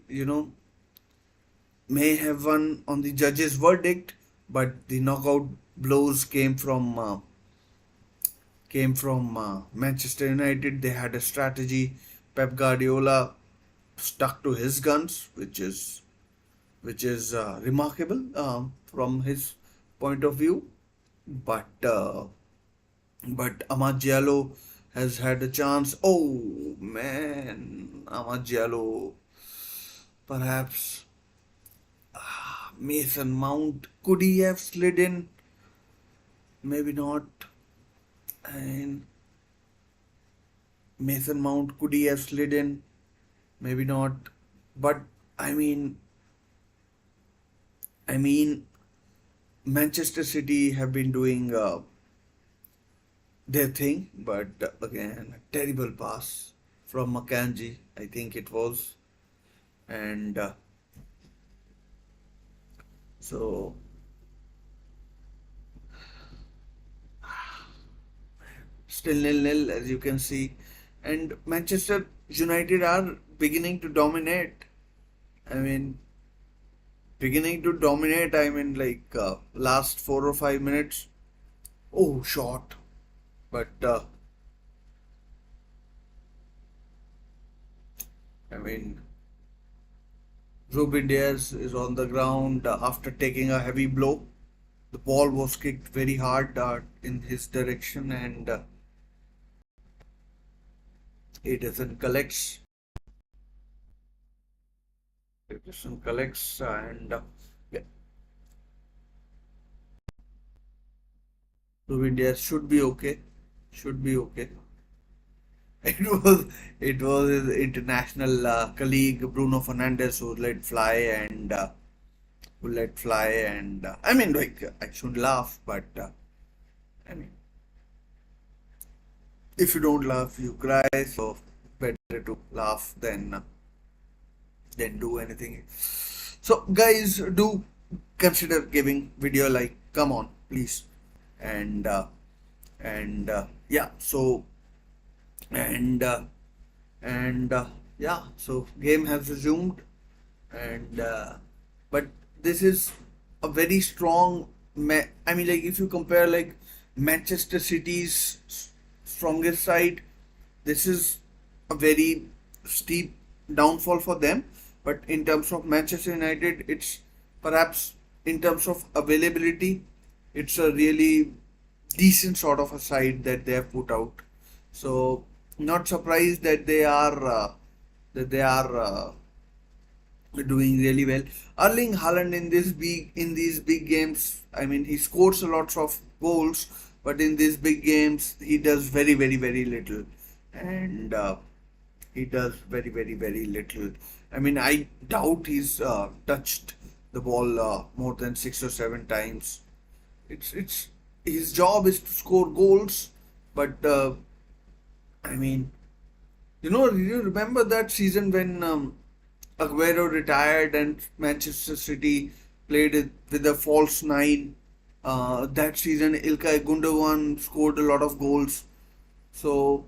may have won on the judges' verdict, but the knockout blows came from Manchester United. They had a strategy. Pep Guardiola stuck to his guns, which is remarkable from his point of view. But Amad Diallo has had a chance. Oh man, Amad Diallo. Perhaps Mason Mount, could he have slid in? Maybe not. And Mason Mount, could he have slid in? Maybe not. But I mean, I mean, Manchester City have been doing their thing, but again, a terrible pass from Makanji, I think it was, and So still nil-nil, as you can see, and Manchester United are beginning to dominate. I mean, beginning to dominate. I mean, like last 4 or 5 minutes. Oh, shot! But I mean, Ruben Diaz is on the ground after taking a heavy blow. The ball was kicked very hard in his direction, and Edison collects. Edison collects, and yeah, Ruben Diaz should be okay. Should be okay. It was it was his international colleague Bruno Fernandes who let fly and I mean, like, I shouldn't laugh, but I mean, if you don't laugh you cry, so better to laugh than do anything. So guys, do consider giving video like, come on please, and yeah, so and and yeah, so game has resumed, and but this is a very strong I mean, like, if you compare like Manchester City's strongest side, this is a very steep downfall for them. But in terms of Manchester United, it's perhaps, in terms of availability, it's a really decent sort of a side that they have put out. So not surprised that they are doing really well. Erling Haaland in these big games, I mean, he scores a lot of goals, but in these big games he does very very very little, and he does very very very little. I mean, I doubt he's touched the ball more than 6 or 7 times. It's his job is to score goals, but I mean, you remember that season when Aguero retired and Manchester City played it with a false nine. That season, Ilkay Gundogan scored a lot of goals. So,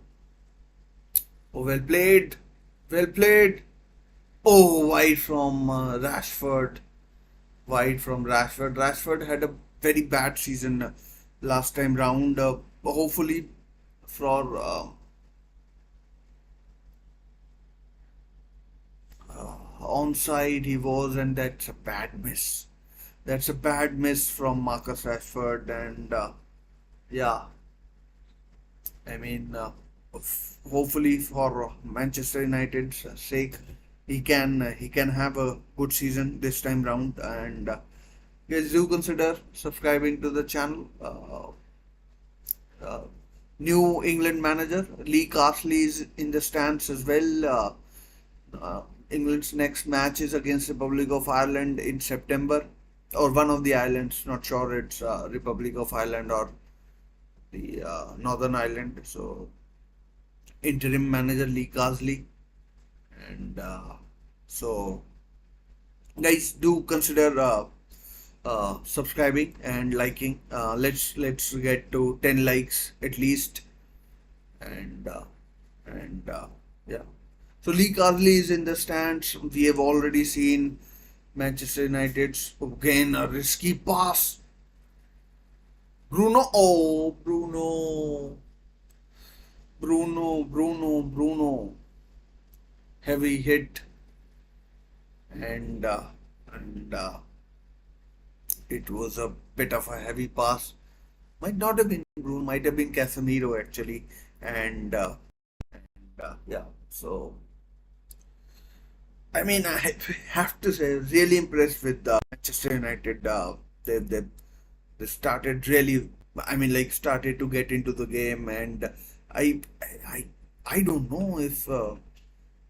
oh, well played, well played. Oh, wide from Rashford, wide from Rashford. Rashford had a very bad season last time round. Hopefully, for onside he was, and that's a bad miss. That's a bad miss from Marcus Rashford, and yeah, I mean, hopefully for Manchester United's sake, he can have a good season this time round, and guys, do consider subscribing to the channel. Uh, New England manager Lee Carsley is in the stands as well. England's next match is against Republic of Ireland in September, or one of the islands. Not sure it's Republic of Ireland or the Northern Ireland. So interim manager Lee Carsley, and so guys, do consider subscribing and liking. Let's get to 10 likes at least, and yeah. So Lee Carsley is in the stands. We have already seen Manchester United's, again, a risky pass. Bruno, oh Bruno, heavy hit, and and it was a bit of a heavy pass. Might not have been Bruno, might have been Casemiro actually, and yeah. So I mean, I have to say, really impressed with Manchester United. They started really, I mean, like, started to get into the game, and I I I don't know if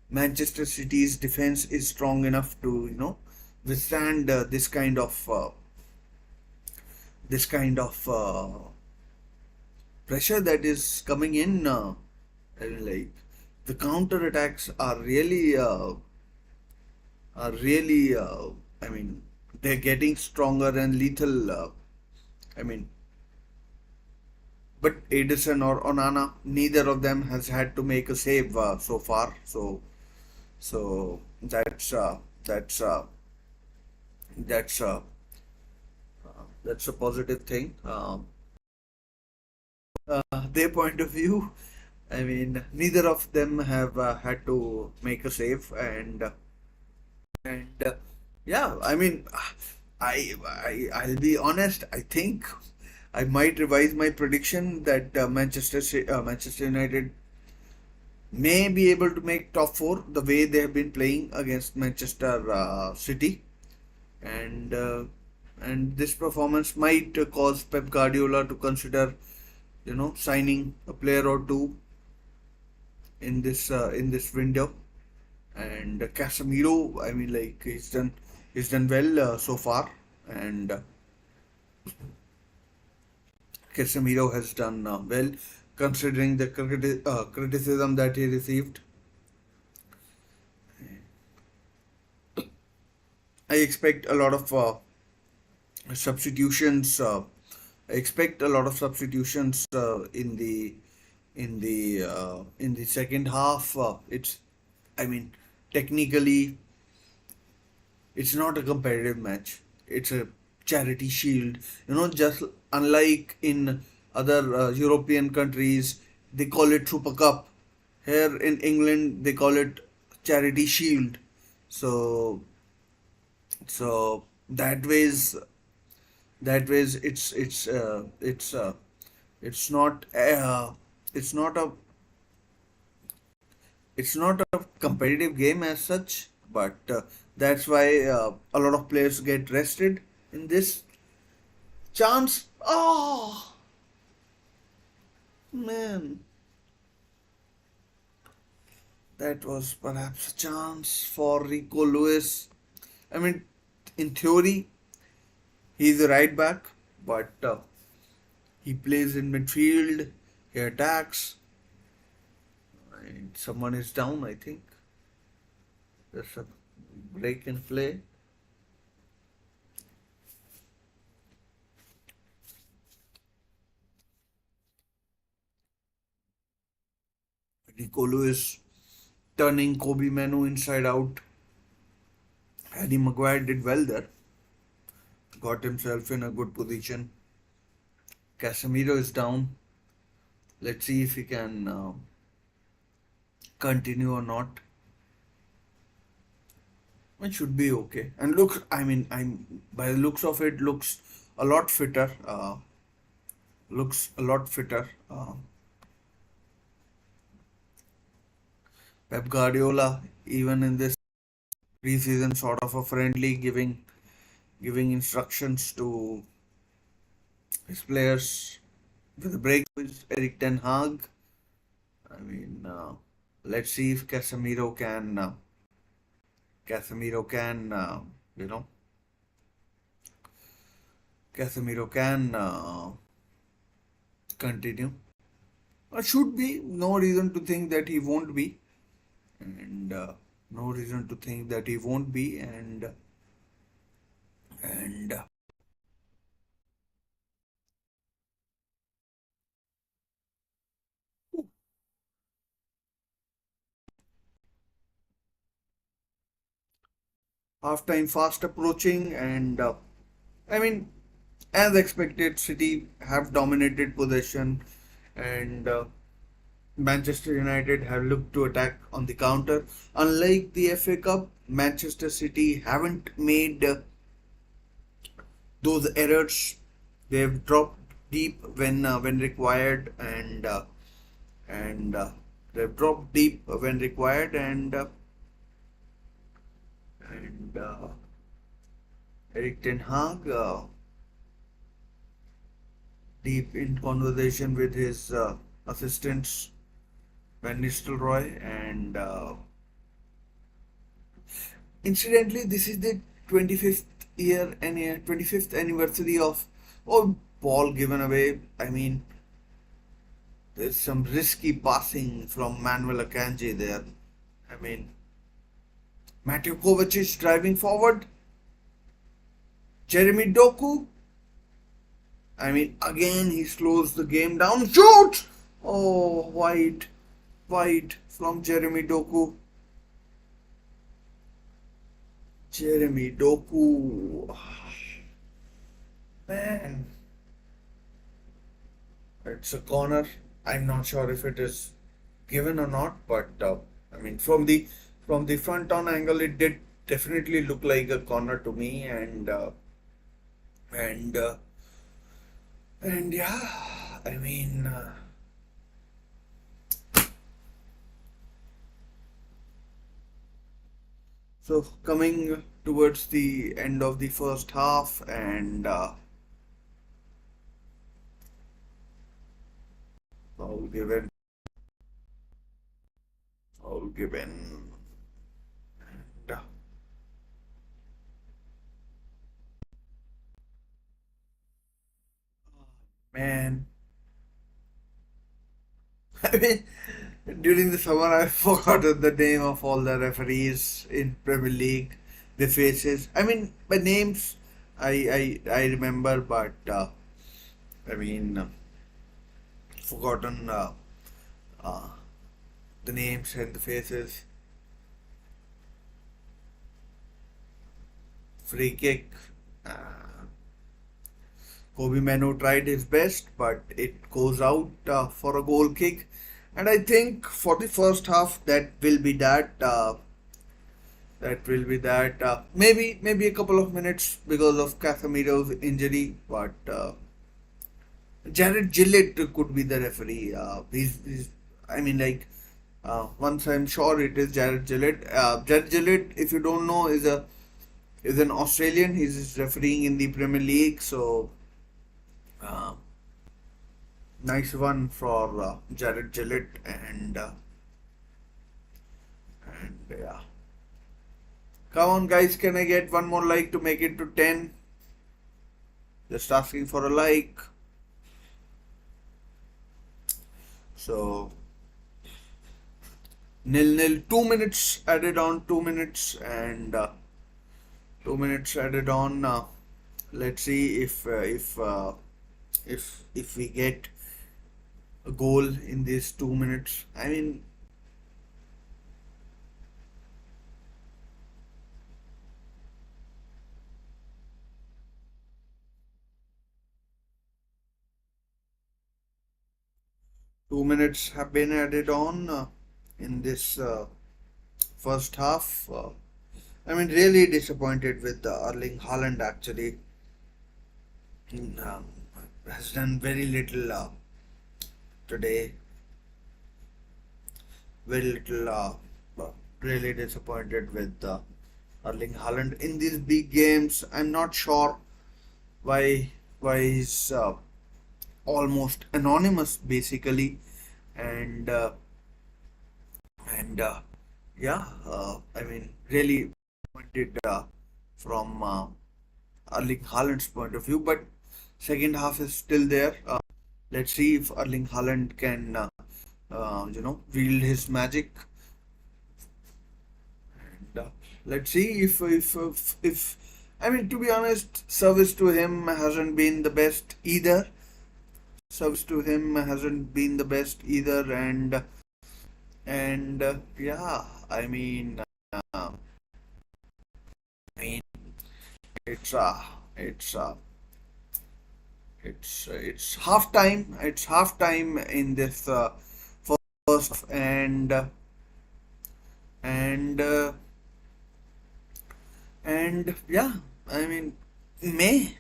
Manchester City's defense is strong enough to withstand this kind of pressure that is coming in. And, like, the counter attacks are really I mean, they're getting stronger and lethal. I mean, but Edison or Onana, neither of them has had to make a save so far. So that's that's uh, that's a positive thing. Their point of view, I mean, neither of them have had to make a save, and yeah, I mean, I'll be honest. I think I might revise my prediction that Manchester United may be able to make top four the way they have been playing against Manchester City, and uh, and this performance might cause Pep Guardiola to consider, signing a player or two in this window. And Casemiro, I mean, like he's done well so far, and Casemiro has done well considering the criticism that he received. I expect a lot of substitutions. I expect a lot of substitutions in the second half. I mean, technically, it's not a competitive match. It's a charity shield. Just unlike in other European countries, they call it Super Cup. Here in England, they call it charity shield. So so that ways it's not it's not a it's not a competitive game as such, but that's why a lot of players get rested in this chance. Oh man, that was perhaps a chance for Rico Lewis. I mean, in theory, he's a right back, but he plays in midfield. He attacks. And someone is down, I think. There's a break in play. Nicolo is turning Kobe Manu inside out. Harry Maguire did well there. Got himself in a good position. Casemiro is down. Let's see if he can continue or not. It should be okay. And look, I mean, I'm by the looks of it, looks a lot fitter. Looks a lot fitter. Pep Guardiola, even in this preseason, sort of a friendly, giving instructions to his players with a break with Eric Ten Hag. I mean, let's see if Casemiro can, you know, Casemiro can continue. Should be no reason to think that he won't be, and no reason to think that he won't be, and half time fast approaching, and I mean, as expected, City have dominated possession, and Manchester United have looked to attack on the counter. Unlike the FA Cup, Manchester City haven't made those errors. They've dropped deep when required, and they've dropped deep when required, and Eric Ten Hag deep in conversation with his assistants Van Nistelrooy, and incidentally, this is the 25th year and 25th anniversary of ball given away. I mean, there's some risky passing from Manuel Akanji there. I mean, Mateo Kovacic driving forward. Jeremy Doku. I mean, again he slows the game down. Shoot! Oh, wide, wide from Jeremy Doku. Jeremy Doku. Man, it's a corner. I'm not sure if it is given or not, but I mean, from the front on angle, it did definitely look like a corner to me, and and yeah, I mean, so coming towards the end of the first half, and foul given, foul given, and, man, I mean. During the summer, I've forgotten the name of all the referees in Premier League, the faces. I mean, by names, I remember, but I mean, forgotten uh, the names and the faces. Free kick. Uh, Kobe Manu tried his best, but it goes out for a goal kick. And I think for the first half, that will be that. That will be that. Maybe a couple of minutes because of Casemiro's injury, but Jared Gillett could be the referee. He's I mean, like once I'm sure it is Jared Gillett. Jared Gillett, if you don't know, is an Australian. He's refereeing in the Premier League. So uh, nice one for Jared Gillett, and yeah. Come on, guys, can I get one more like to make it to 10? Just asking for a like. So, nil nil, 2 minutes added on, 2 minutes, and 2 minutes added on. Let's see if we get a goal in these 2 minutes. I mean, 2 minutes have been added on in this first half. I mean, really disappointed with Erling Haaland actually. Um, has done very little today. Very little. Really disappointed with Erling Haaland in these big games. I'm not sure why he's almost anonymous basically, and and yeah, I mean, really disappointed from Erling Haaland's point of view. But second half is still there. Let's see if Erling Haaland can, wield his magic. And let's see if I mean, to be honest, service to him hasn't been the best either. Service to him hasn't been the best either, and yeah, uh, I mean, it's it's uh, it's half time. It's half time in this first, and and yeah, I mean, May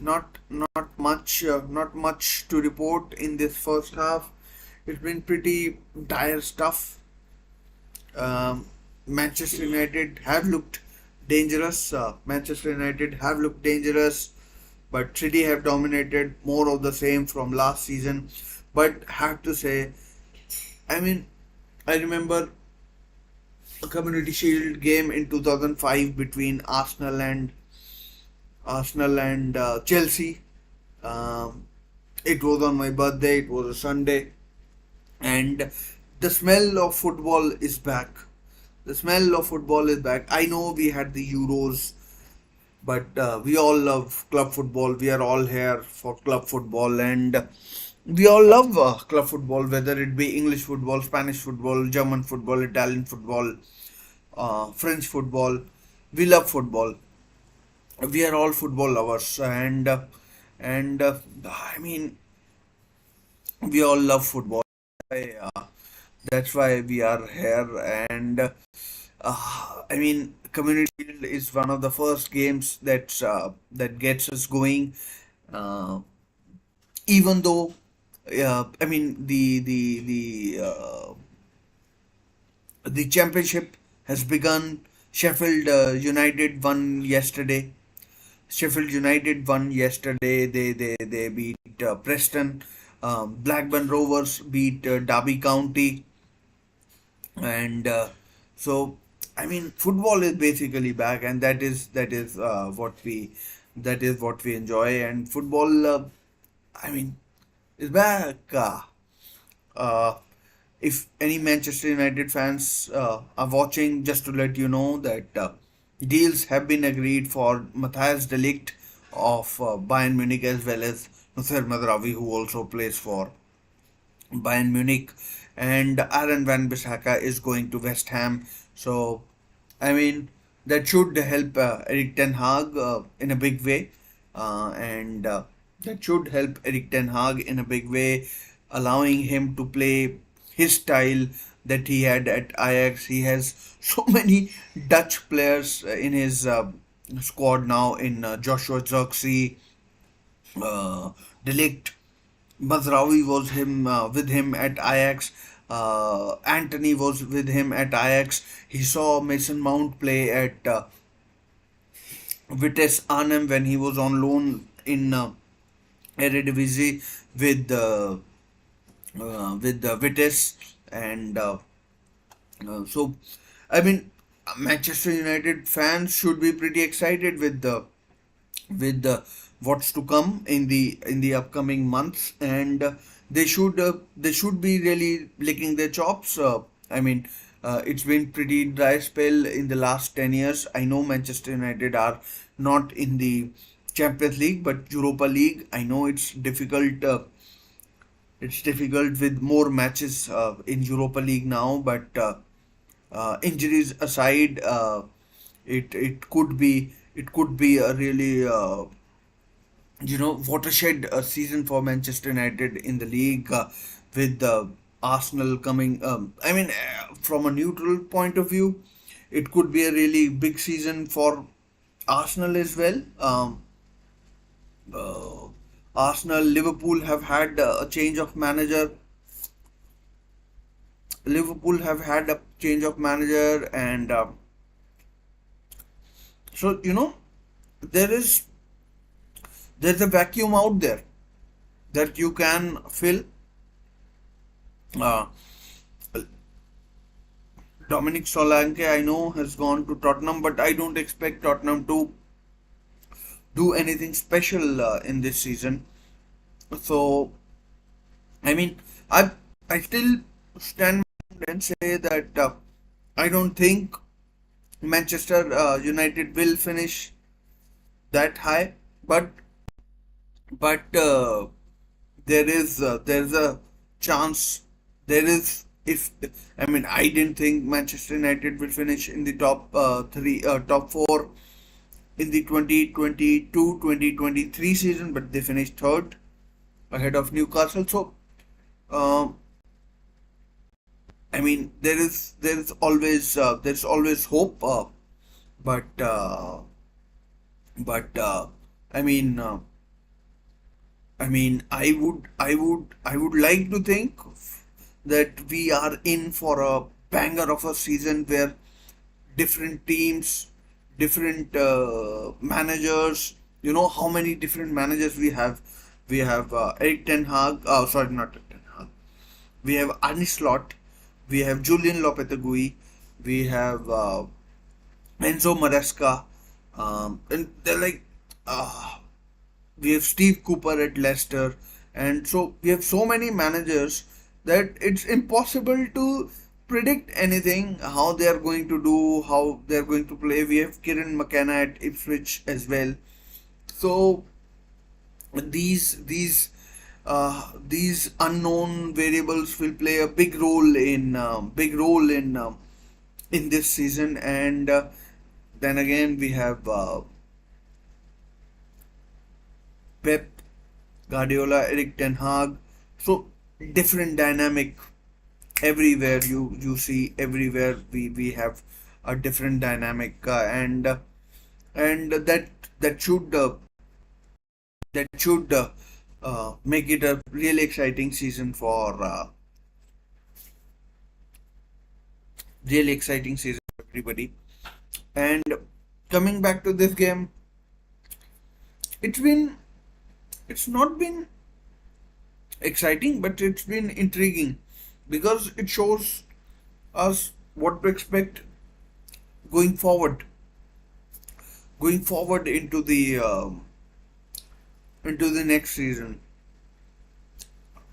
not much to report in this first half. It's been pretty dire stuff. Manchester United have looked dangerous. Manchester United have looked dangerous, but City have dominated more of the same from last season. But have to say, I mean, I remember a Community Shield game in 2005 between Arsenal and Chelsea. Um, it was on my birthday. It was a Sunday, and the smell of football is back. The smell of football is back. I know we had the Euros but we all love club football. We are all here for club football, and we all love club football, whether it be English football, Spanish football, German football, Italian football, French football. We love football. We are all football lovers, and I mean, we all love football. That's why we are here, and I mean, Community Shield is one of the first games that gets us going. Uh, Even though, I mean, the championship has begun. Sheffield United won yesterday. Sheffield United won yesterday. They beat Preston. Blackburn Rovers beat Derby County, and so I mean, football is basically back, and that is what we enjoy. And football, I mean, is back. Uh, if any Manchester United fans are watching, just to let you know that deals have been agreed for Matthias de Ligt of Bayern Munich, as well as Nusser Madrawi, who also plays for Bayern Munich, and Aaron Van Bissaka is going to West Ham. So, I mean, that should help Eric Ten Hag in a big way, and that should help Eric Ten Hag in a big way, allowing him to play his style that he had at Ajax. He has so many Dutch players in his squad now, in Joshua Zirkzee, De Ligt. Mazraoui was him with him at Ajax. Anthony was with him at Ajax. He saw Mason Mount play at Vitesse Arnhem when he was on loan in Eredivisie with Vitesse, and so I mean, Manchester United fans should be pretty excited with what's to come in the upcoming months, and they should be really licking their chops. I mean, it's been pretty dry spell in the last 10 years. I know Manchester United are not in the Champions League, but Europa League. I know it's difficult. It's difficult with more matches in Europa League now, but injuries aside, it could be a really watershed season for Manchester United in the league, with Arsenal coming. I mean, from a neutral point of view, it could be a really big season for Arsenal as well. Uh, Arsenal, Liverpool have had a change of manager. Liverpool have had a change of manager, and so there is there's a vacuum out there that you can fill. Uh, Dominic Solanke, I know, has gone to Tottenham, but I don't expect Tottenham to do anything special in this season. So, I mean, I I still stand and say that I don't think Manchester United will finish that high, but but there's a chance. There is, if I mean, I didn't think Manchester United will finish in the top four in the 2022-2023 season, but they finished third ahead of Newcastle. So, um, I mean, there's always hope, but but I mean. I would like to think that we are in for a banger of a season where different teams, different managers. You know how many different managers we have. We have Eric Ten Hag. Sorry, not Ten Hag. We have Arne Slot. We have Julian Lopetegui. We have Enzo Maresca. And they're like. We have Steve Cooper at Leicester, and so we have so many managers that it's impossible to predict anything, how they are going to do, how they are going to play. We have Kieran McKenna at Ipswich as well. So these unknown variables will play a big role in this season. And then again we have Pep Guardiola, Eric Ten Hag. So different dynamic everywhere. You see everywhere we have a different dynamic, and that should make it a really exciting season for everybody. And coming back to this game, it's been it's not been exciting, but it's been intriguing because it shows us what to expect going forward, into the next season.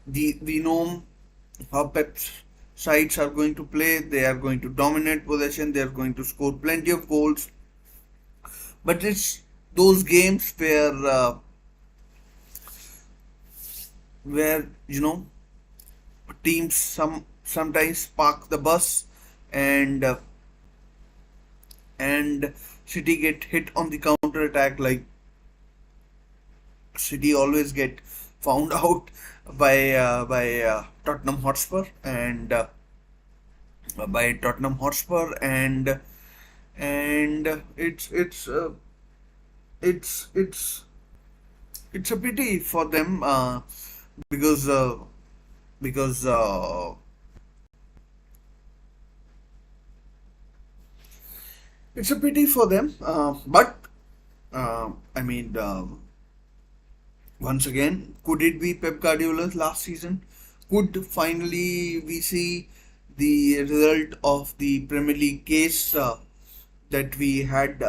We know how Pep's sides are going to play. They are going to dominate possession. They are going to score plenty of goals. But it's those games where teams sometimes park the bus, and and City get hit on the counter attack. Like City always get found out by Tottenham Hotspur, and it's it's a pity for them, because because it's a pity for them. But I mean, once again, could it be Pep Guardiola's last season? Could finally we see the result of the Premier League case that we have?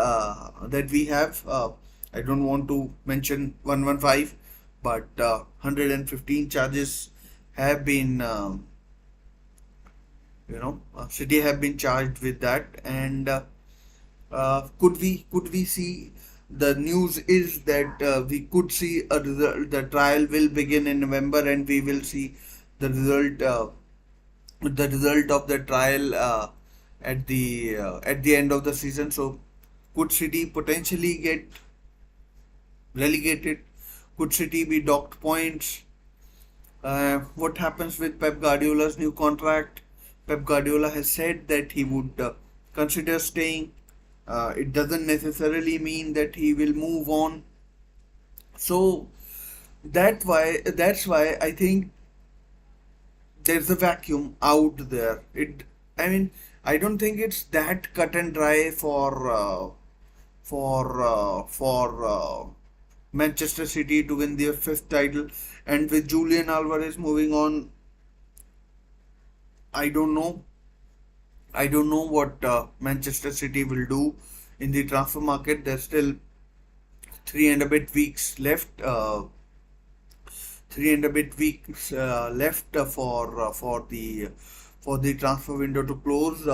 I don't want to mention 115, but 115 charges have been, City have been charged with that. And could we see? The news is that we could see a result. The trial will begin in November, and we will see the result. The result of the trial at the end of the season. So, could City potentially get relegated? Could City be docked points? What happens with Pep Guardiola's new contract? Pep Guardiola has said that he would consider staying. It doesn't necessarily mean that he will move on. So that's why I think there's a vacuum out there. I mean, I don't think it's that cut and dry for Manchester City to win their fifth title. And with Julian Alvarez moving on, I don't know. I don't know what Manchester City will do in the transfer market. There's still 3 and a bit weeks left. 3 and a bit weeks left for the transfer window to close.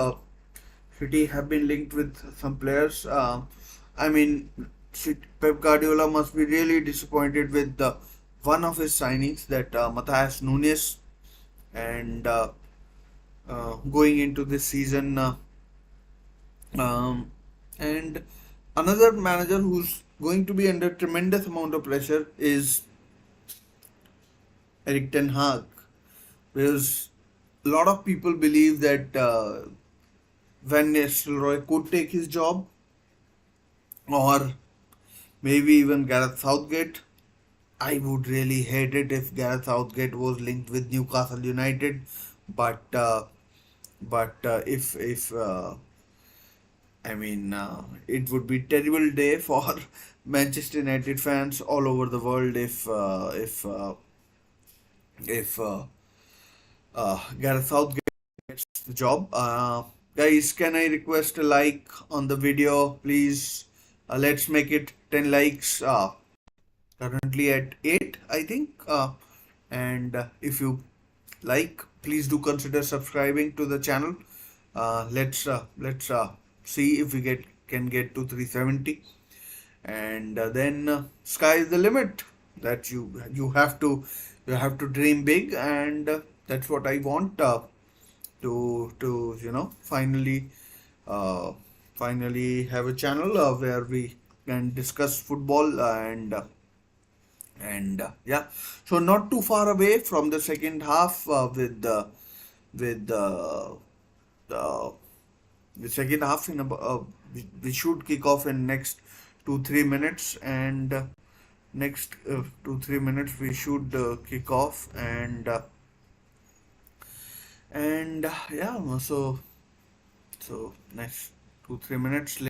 City have been linked with some players. I mean, Pep Guardiola must be really disappointed with one of his signings, that Matthias Nunes. And going into this season, um, and another manager who's going to be under tremendous amount of pressure is Eric Ten Hag, because a lot of people believe that Van Nistelrooy could take his job, or maybe even Gareth Southgate. I would really hate it if Gareth Southgate was linked with Newcastle United, but if I mean, it would be terrible day for Manchester United fans all over the world if Gareth Southgate gets the job. Guys, can I request a like on the video, please? Let's make it 10 likes. Currently at 8, I think. And if you like, please do consider subscribing to the channel. Let's see if we get can get to 370, and then sky is the limit. That you have to dream big, and that's what I want to uh, finally have a channel where we can discuss football and yeah, so not too far away from the second half with uh, the second half in about we should kick off in next 2-3 minutes, and next 2-3 minutes we should kick off, and yeah, so next 2-3 minutes,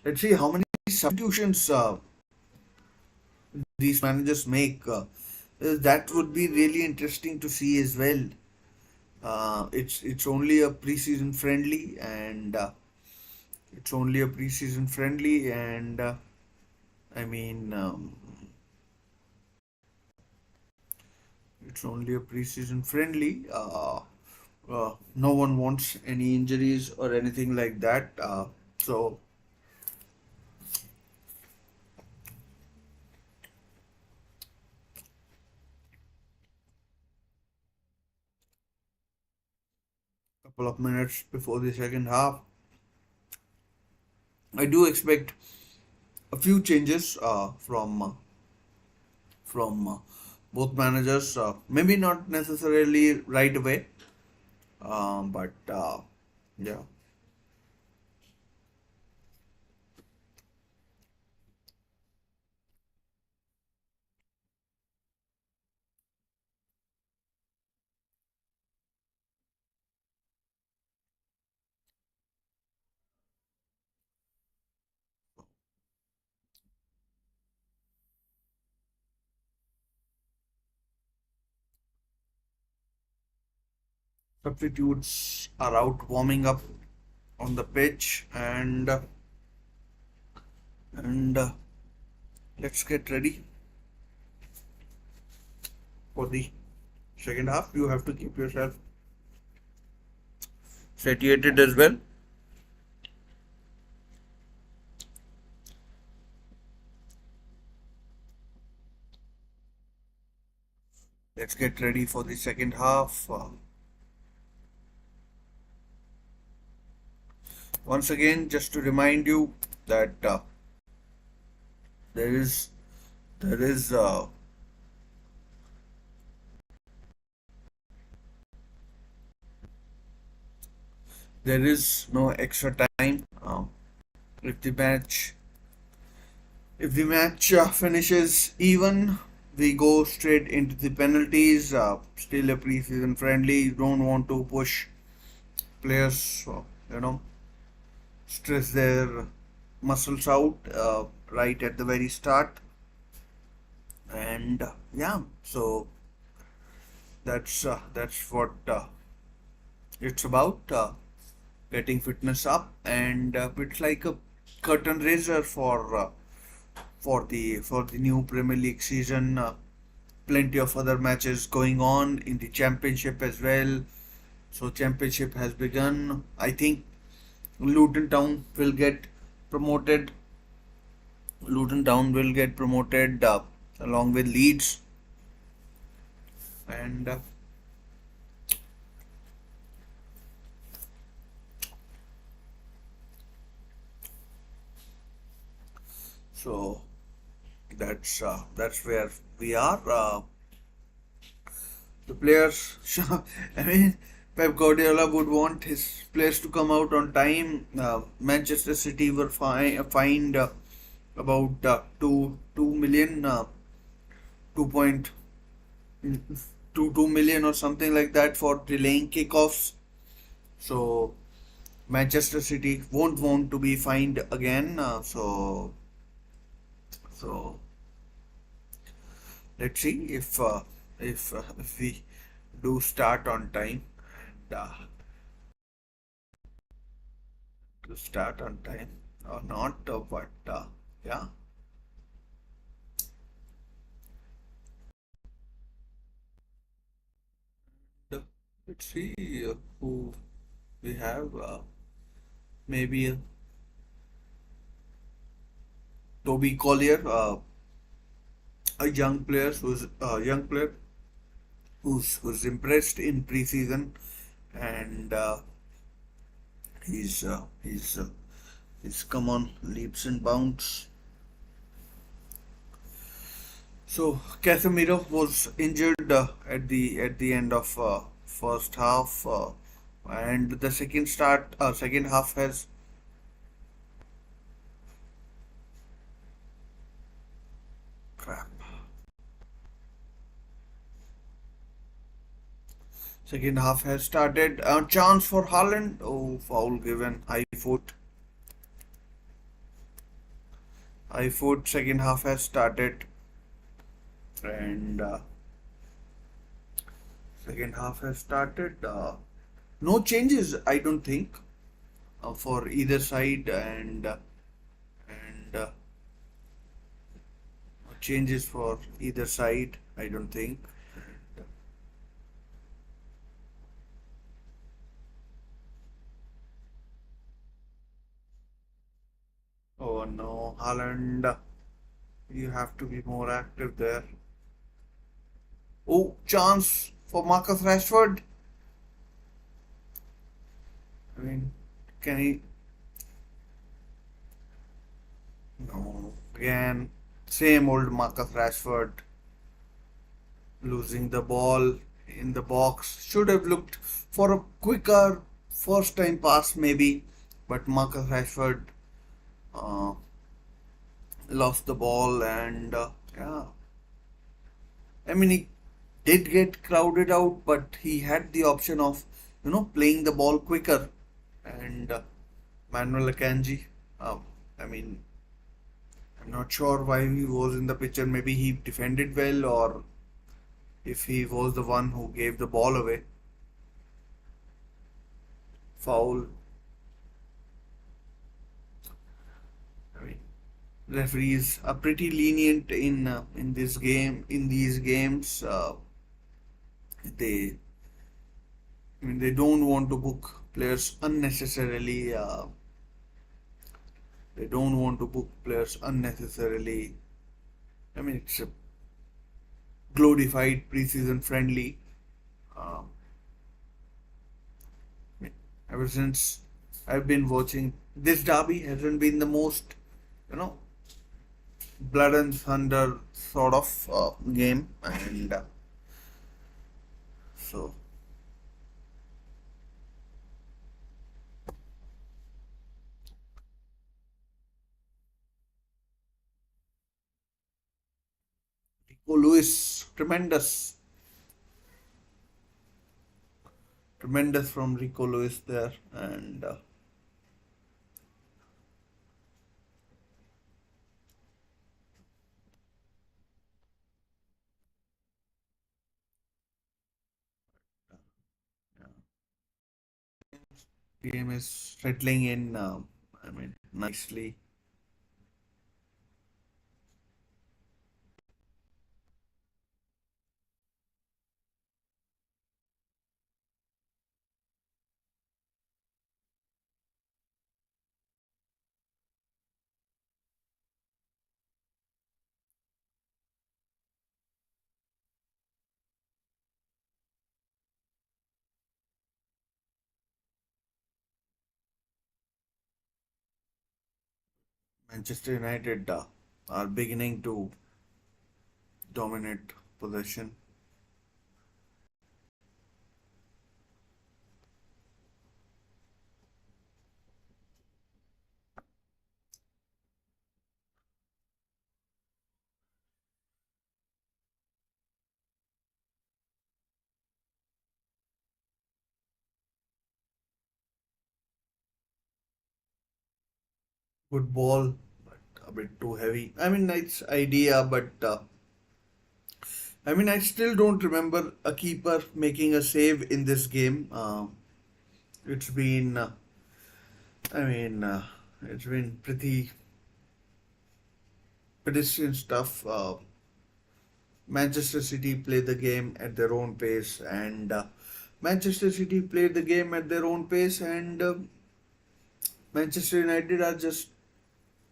let's see how many substitutions these managers make. That would be really interesting to see as well. It's only a preseason friendly, and it's only a preseason friendly, and I mean, it's only a preseason friendly. No one wants any injuries or anything like that. So couple of minutes before the second half, I do expect a few changes from both managers. Maybe not necessarily right away, but yeah, substitutes are out warming up on the pitch, and let's get ready for the second half. You have to keep yourself satiated as well. Let's get ready for the second half. Once again, just to remind you that there is there is there is no extra time. If the match if the match finishes even, we go straight into the penalties. Still a preseason friendly. Don't want to push players, you know, stress their muscles out right at the very start. And yeah, so that's what it's about. Getting fitness up, and it's like a curtain raiser for the new Premier League season. Plenty of other matches going on in the championship as well. So championship has begun. I think Luton Town will get promoted. Luton Town will get promoted along with Leeds, and so that's where we are. The players, I mean, Pep Guardiola would want his players to come out on time. Manchester City were fined about 2 million, 2.22 million or something like that for delaying kickoffs. So Manchester City won't want to be fined again. So let's see if we do start on time, and to start on time or not. But yeah, the- let's see who. We have maybe Toby Collier, a young player who's impressed in preseason, and he's come on leaps and bounds. So Casemiro was injured at the end of first half, and the second half has crap. Second half has started. A chance for Haaland. Oh, foul given. High foot. Second half has started, and second half has started. No changes, I don't think, for either side, and no changes for either side. I don't think. Oh no, Haaland, you have to be more active there. Oh, chance for Marcus Rashford. I mean, can he? No, again, same old Marcus Rashford losing the ball in the box. Should have looked for a quicker first time pass, maybe, but Marcus Rashford uh, lost the ball, and yeah, I mean, he did get crowded out, but he had the option of, playing the ball quicker. And Manuel Akanji, I mean, I'm not sure why he was in the picture. Maybe he defended well, or if he was the one who gave the ball away. Foul. I mean, referees are pretty lenient in this game. In these games, they I mean, they don't want to book players unnecessarily. They don't want to book players unnecessarily. I mean, it's a glorified preseason friendly. Uh, I mean, ever since I've been watching, this derby hasn't been the most, you know, blood and thunder sort of game, and so Rico Lewis, tremendous from Rico Lewis there, and game is settling in. I mean, nicely. Manchester United are beginning to dominate possession. Good ball, but a bit too heavy. I mean, nice idea, but I mean, I still don't remember a keeper making a save in this game. It's been, I mean, it's been pretty pedestrian stuff. Manchester City play the game at their own pace, and Manchester City played the game at their own pace, and Manchester United are just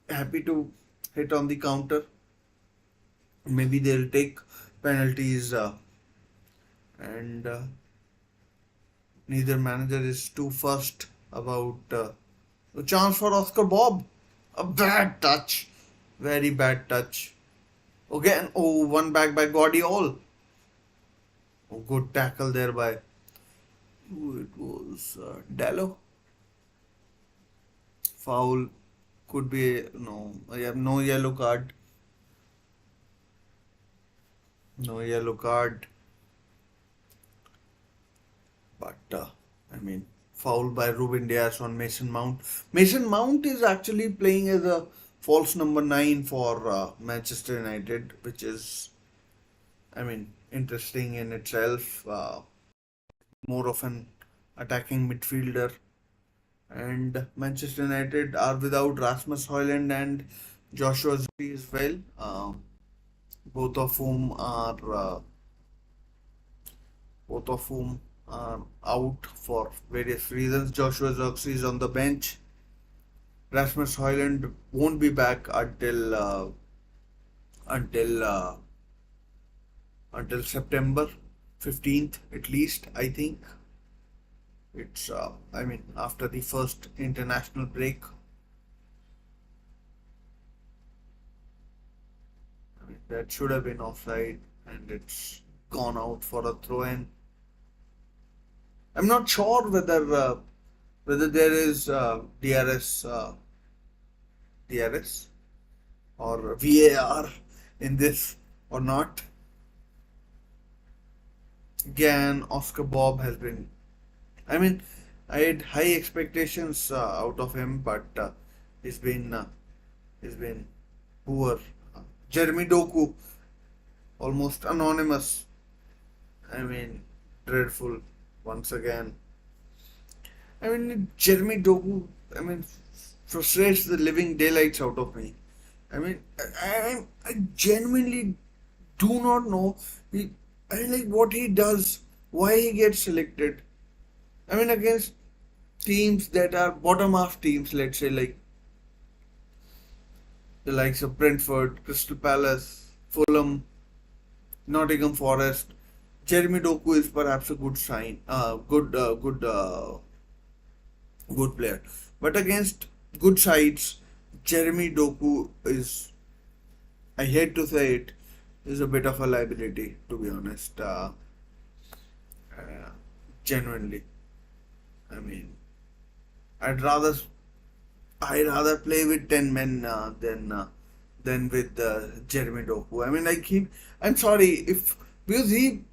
happy to hit on the counter. Maybe they'll take penalties, and neither manager is too fussed about a chance for Oscar Bob. A bad touch, very bad touch. Again, oh, one back by Guardiola. Oh, good tackle there by who it was, Dallo. Foul could be no. I have no yellow card. No yellow card. But I mean, foul by Ruben Diaz on Mason Mount. Mason Mount is actually playing as a false number 9 for Manchester United, which is, I mean, interesting in itself. More of an attacking midfielder. And Manchester United are without Rasmus Højlund and Joshua Zirkzee as well. Both of whom are uh, both of whom are out for various reasons. Joshua Zirkzee is on the bench. Rasmus Højlund won't be back until until September 15th at least. I think it's I mean after the first international break. I mean, that should have been offside, and it's gone out for a throw in. I'm not sure whether there is DRS or VAR in this or not. Again, Oscar Bob has been. I mean, I had high expectations out of him, but he's been he's been poor. Jeremy Doku, almost anonymous. I mean, dreadful once again. I mean, Jeremy Doku, I mean, frustrates the living daylights out of me. I mean, I genuinely do not know. He, I mean, like what he does, why he gets selected. I mean, against teams that are bottom half teams, let's say like the likes of Brentford, Crystal Palace, Fulham, Nottingham Forest. Jeremy Doku is perhaps a good sign, good player. But against good sides, Jeremy Doku is, I hate to say it, is a bit of a liability, to be honest. Uh, Genuinely. I mean, I'd rather I'd rather play with 10 men than with Jeremy Doku. I mean, like I'm sorry if because he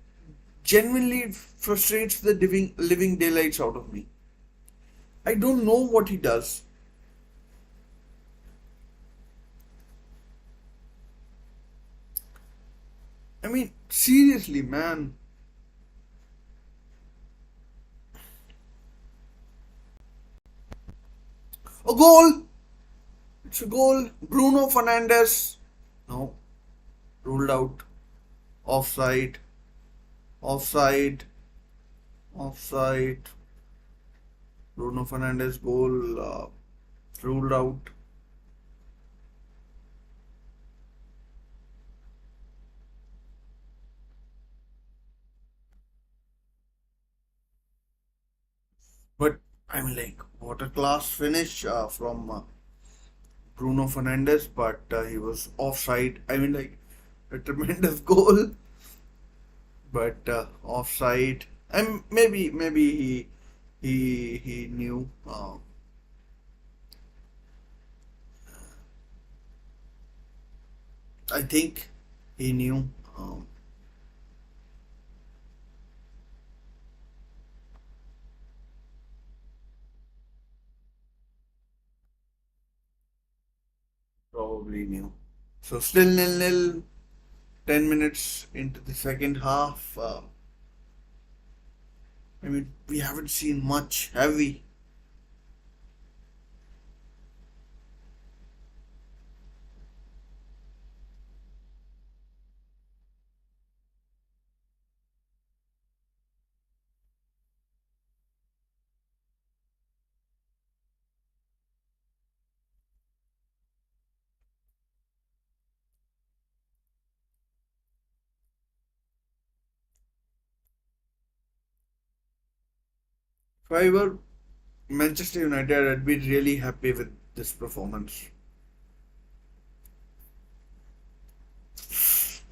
genuinely frustrates the living daylights out of me. I don't know what he does. I mean, seriously, man. A goal! It's a goal. Bruno Fernandes. No, ruled out. Offside. Offside. Offside. Bruno Fernandes goal ruled out. But I mean, like, what a class finish from Bruno Fernandes, but he was offside. I mean, like, a tremendous goal, but offside. And maybe he knew. I think he knew. Probably knew. So still nil nil. 10 minutes into the second half. I mean, we haven't seen much, have we? If I were Manchester United, I'd be really happy with this performance.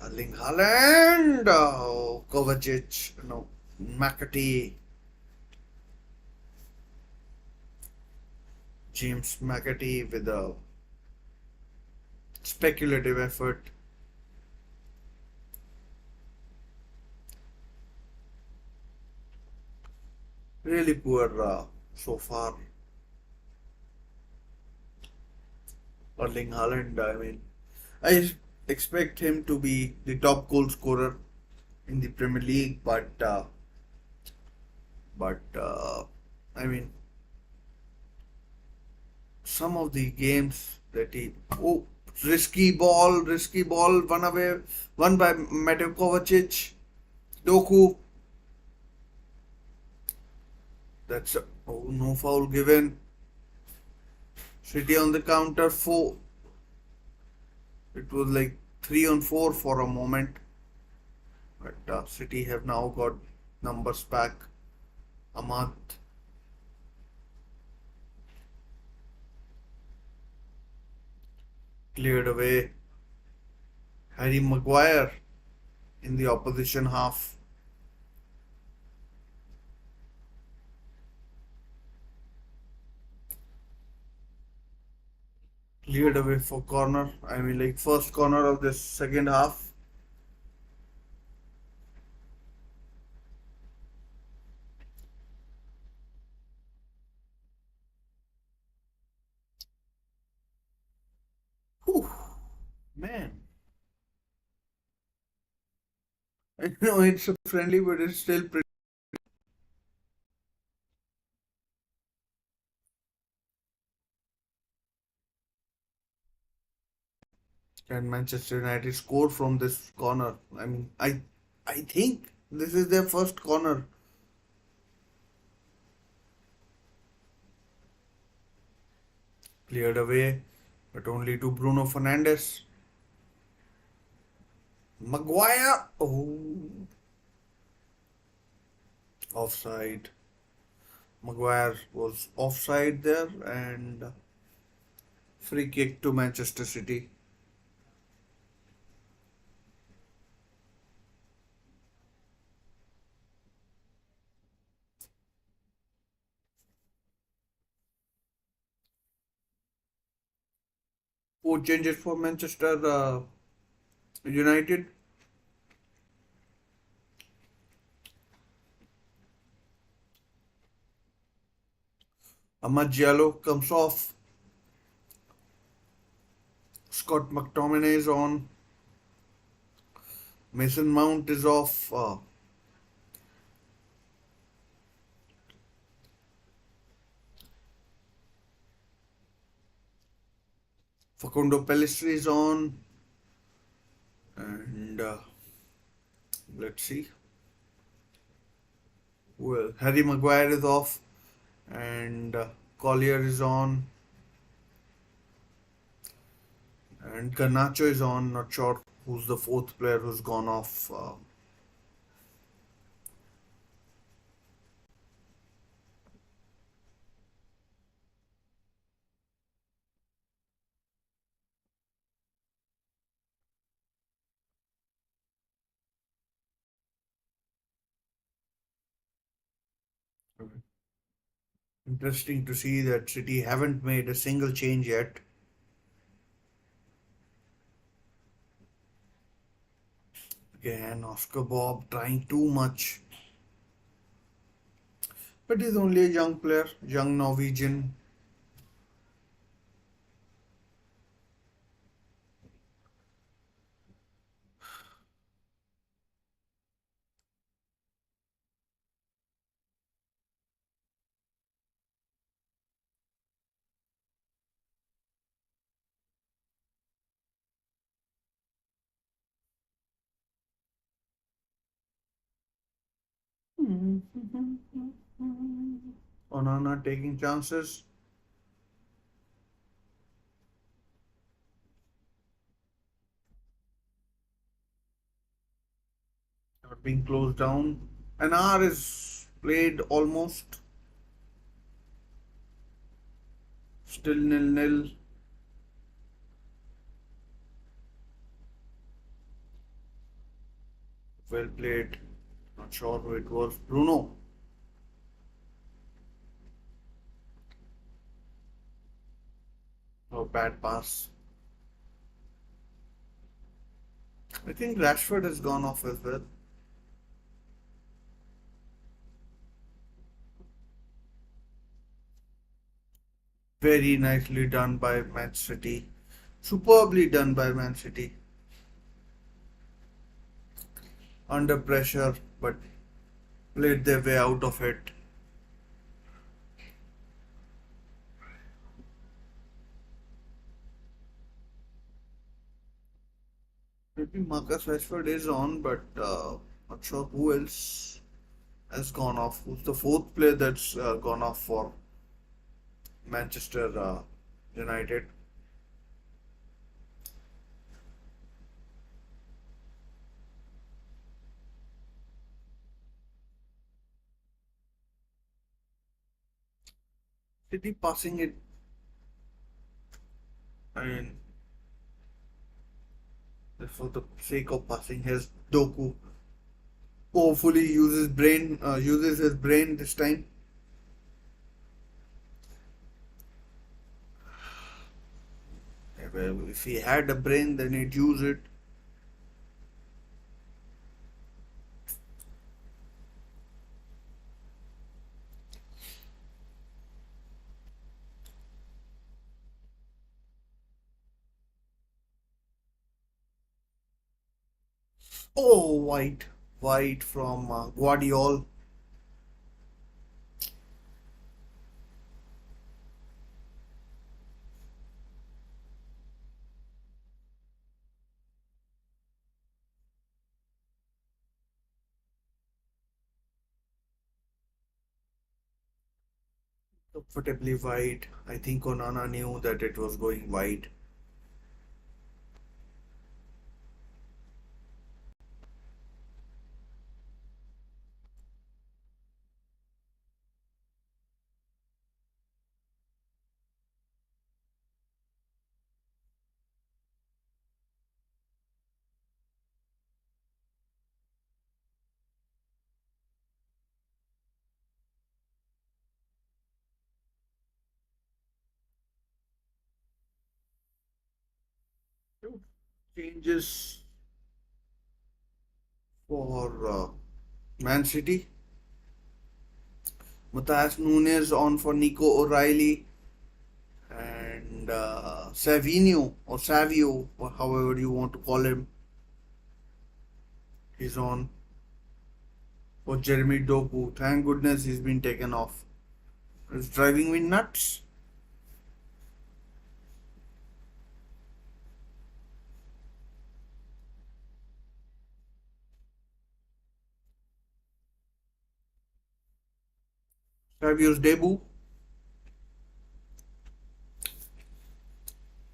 Erling Haaland, Kovacic, no, McAtee, James McAtee with a speculative effort. Really poor so far. Erling Haaland, I mean, I expect him to be the top goal scorer in the Premier League, but I mean, some of the games that he risky ball, one away, one by Mateo Kovacic, Doku. That's a, oh, no foul given. City on the counter, four. It was like 3 on 4 for a moment, but City have now got numbers back. Ahmad cleared away. Harry Maguire in the opposition half cleared away for corner. I mean, like first corner of this second half. Whew, man, I know it's a friendly, but it's still pretty. Can Manchester United score from this corner? I mean, I think this is their first corner cleared away, but only to Bruno Fernandes. Maguire, oh, offside. Maguire was offside there, and free kick to Manchester City. Four changes for Manchester United. Ahmad Diallo comes off. Scott McTominay is on. Mason Mount is off. Facundo Pellistri is on. And let's see. Well, Harry Maguire is off. And Collier is on. And Garnacho is on. Not sure who's the fourth player who's gone off. Interesting to see that City haven't made a single change yet. Again, Oscar Bob trying too much. But he's only a young player, young Norwegian. Onana taking chances, not being closed down. An hour is played almost. Still nil nil. Well played. Not sure who it was. Bruno. Oh, bad pass. I think Rashford has gone off as well. Very nicely done by Man City. Superbly done by Man City. Under pressure, but played their way out of it. Maybe Marcus Rashford is on, but not sure who else has gone off. Who's the fourth player that's gone off for Manchester United? City passing it, I mean, for the sake of passing his Doku. Hopefully uses his brain this time. Well, if he had a brain, then he'd use it. Oh, white from Guardiola. Comfortably wide. I think Onana knew that it was going wide. Changes for Man City. Matthias Nunes on for Nico O'Reilly and Savinho or Savio, or however you want to call him, he's on for Jeremy Doku. Thank goodness he's been taken off. It's driving me nuts. Savio's debut.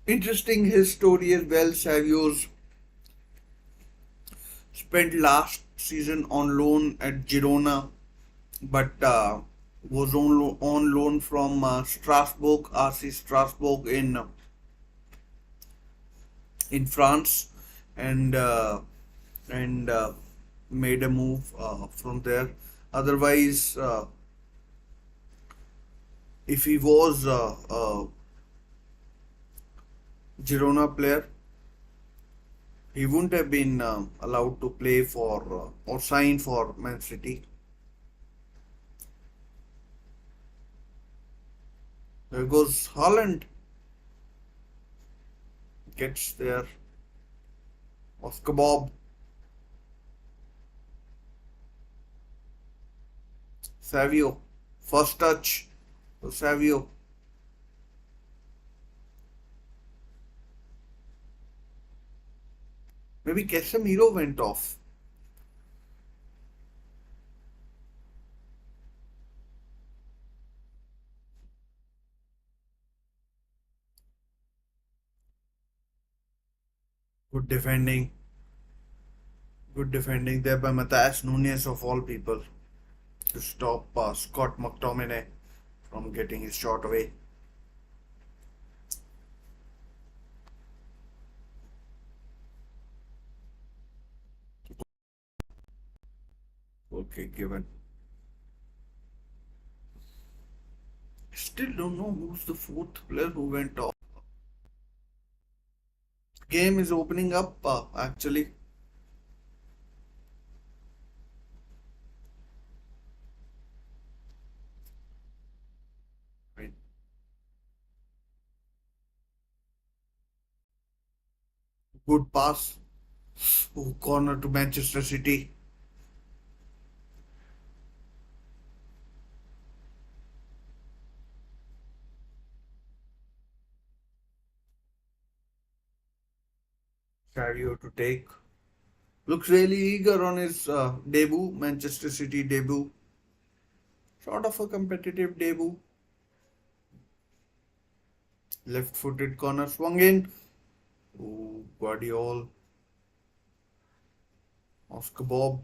Interesting his story as well. Savio's spent last season on loan at Girona, but was on loan from Strasbourg, RC Strasbourg in France, and and made a move from there. Otherwise, if he was a Girona player, he wouldn't have been allowed to play for or sign for Man City. There goes Holland, gets there. Oscar Bob, Savio, first touch to Savio. Maybe Casemiro went off. Good defending. Good defending there by Matthias Nunes of all people to stop Scott McTominay from getting his shot away. Okay, given. Still don't know who's the fourth player who went off. Game is opening up actually. Right. Good pass. Oh, corner to Manchester City. Savio to take. Looks really eager on his debut, Manchester City debut. Sort of a competitive debut. Left footed corner swung in. Oh, Guardiola. Oscar Bob.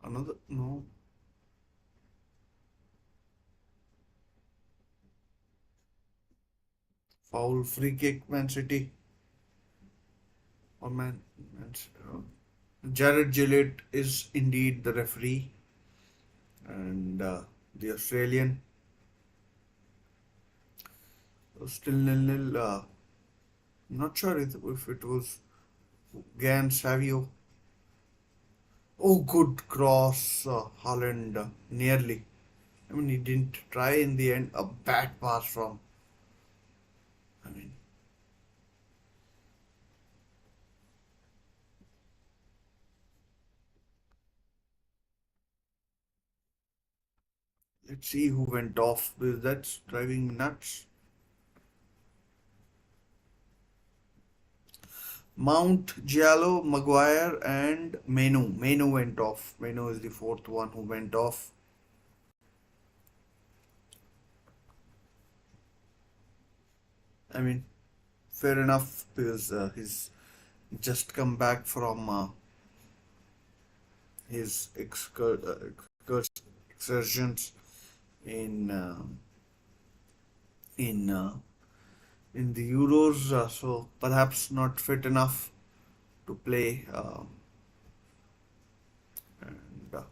Another. No. Foul free kick, Man City. Or Jared Gillett is indeed the referee. And the Australian. Still nil-nil. Not sure if it was Gan Savio. Oh, good cross, Holland, nearly. I mean, he didn't try in the end. A bad pass from. I mean, let's see who went off because that's driving me nuts. Mount, Giallo, Maguire, and Menu. Menu went off. Menu is the fourth one who went off. I mean, fair enough because he's just come back from his excursions in uh, in uh, in the Euros, so perhaps not fit enough to play. And the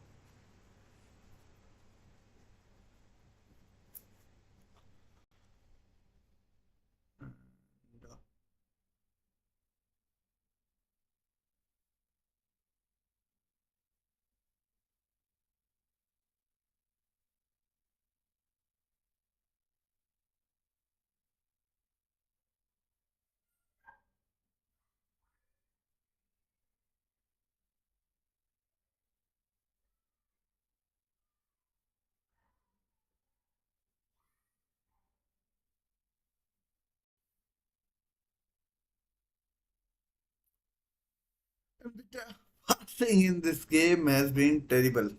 passing in this game has been terrible.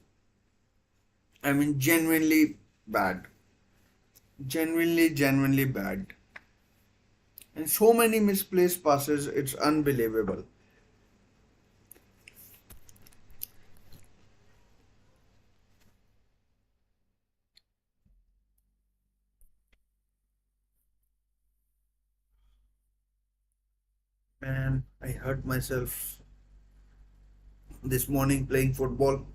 I mean, genuinely bad. Genuinely bad. And so many misplaced passes, it's unbelievable. Man, I hurt myself this morning playing football.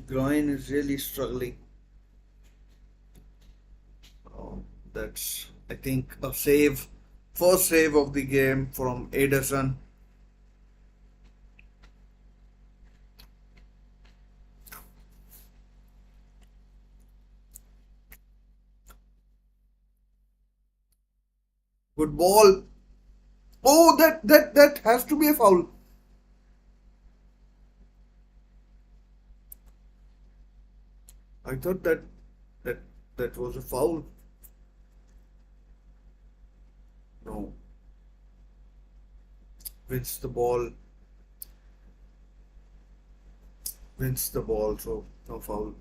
Groin is really struggling. Oh, that's, I think, a save. First save of the game from Ederson. Good ball. Oh, that has to be a foul. I thought that that was a foul. No, wins the ball. Wins the ball. So no foul.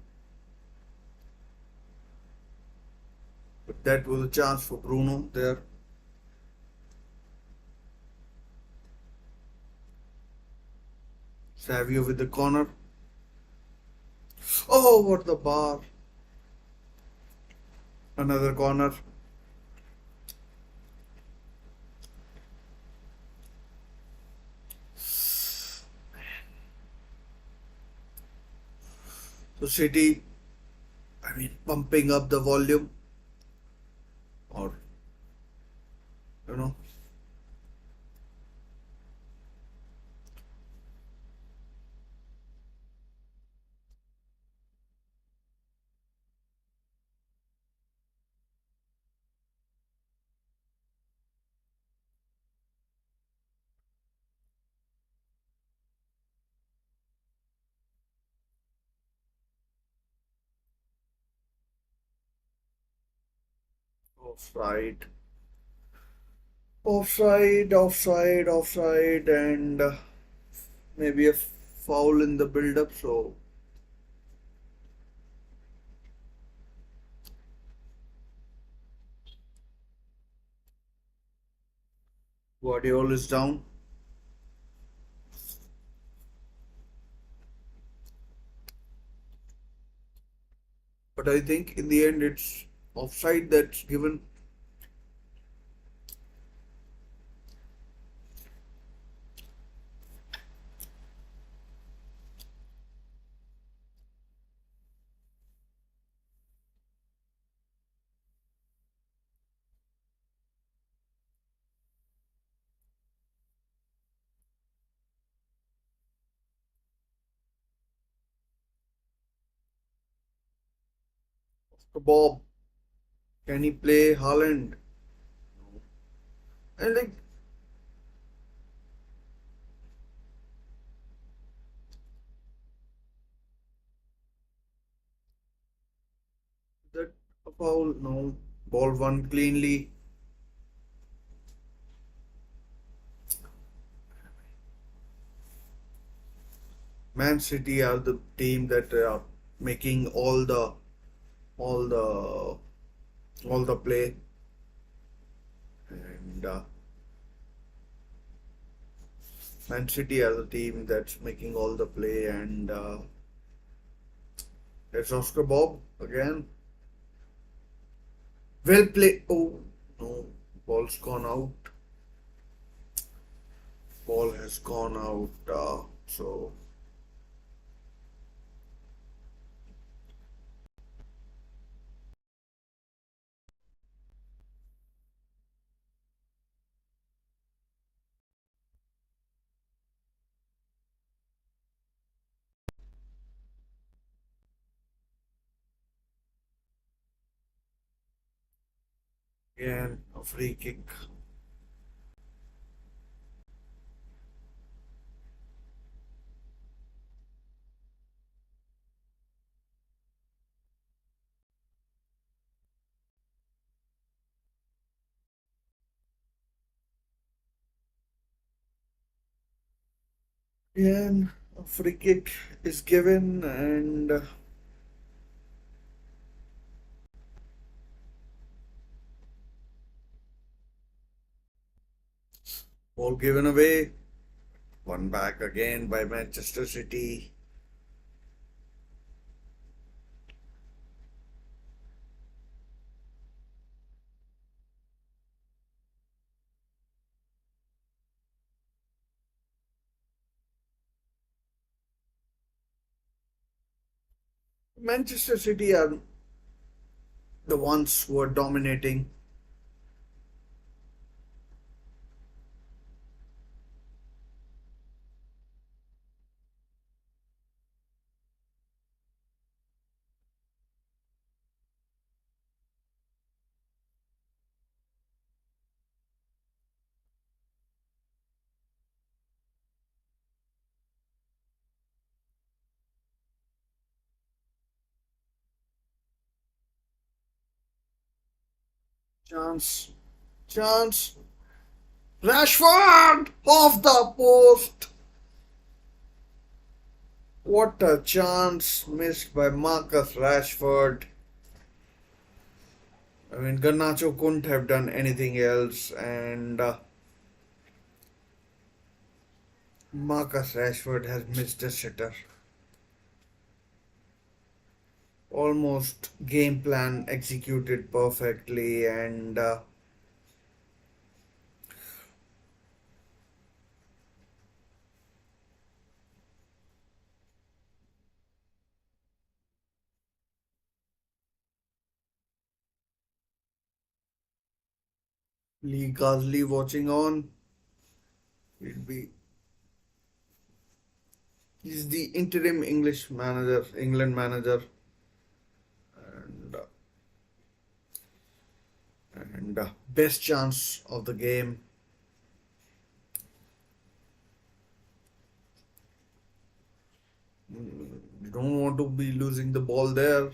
But that was a chance for Bruno there. Savio with the corner. Oh, what the bar. Another corner. the City, I mean, pumping up the volume, or you know, offside, offside, and maybe a foul in the build-up. So Guardiola is down. But I think in the end it's offside that's given. Bob, can he play Haaland? And like that a foul, no. Ball won cleanly. Man City are the team that are making all the all the play, and Man City are the team that's making all the play, and there's Oscar Bob again. Well played. Oh no, ball's gone out. Ball has gone out. So again a free kick. Again a free kick is given, and ball given away. One back again by Manchester City. Manchester City are the ones who are dominating. Chance, chance. Rashford off the post. What a chance missed by Marcus Rashford. I mean, Garnacho couldn't have done anything else, and Marcus Rashford has missed a sitter. Almost game plan executed perfectly, and Lee Carsley watching on. It'll be He's the interim English manager, England manager, and best chance of the game. You don't want to be losing the ball there.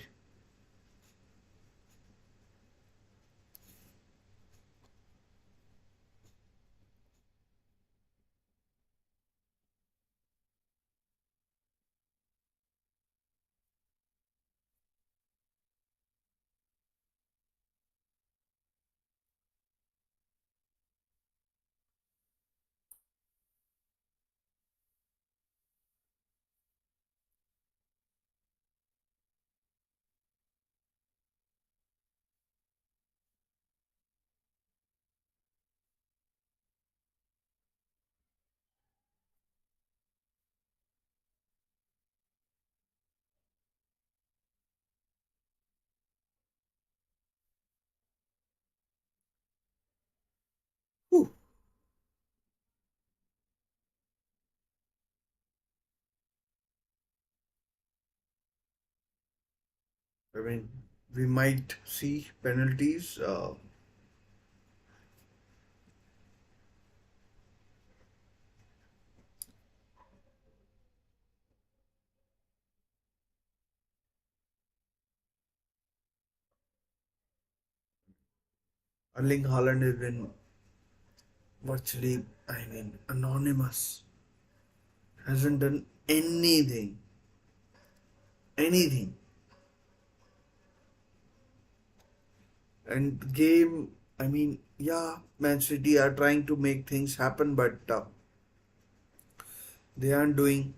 Whew. I mean, we might see penalties. Erling Haaland has been virtually, anonymous. Hasn't done anything. Anything. And the game, yeah, Man City are trying to make things happen, but they aren't doing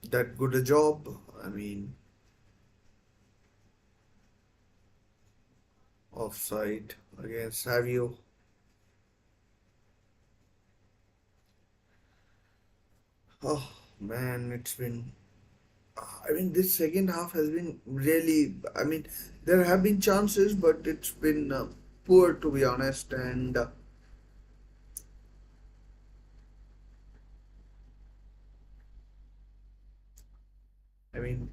that good a job. I mean, offside against Savio. Oh man, it's been. This second half has been really. There have been chances, but it's been poor to be honest. And I mean,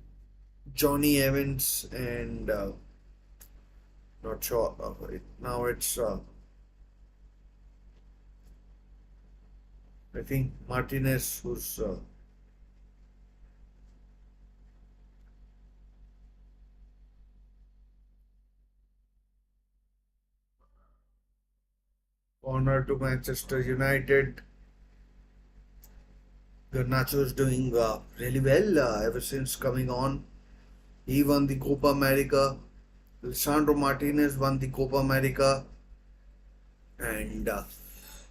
Johnny Evans and not sure. Now it's I think Martinez who's corner to Manchester United. Garnacho is doing really well ever since coming on. He won the Copa America. Lisandro Martinez won the Copa America, and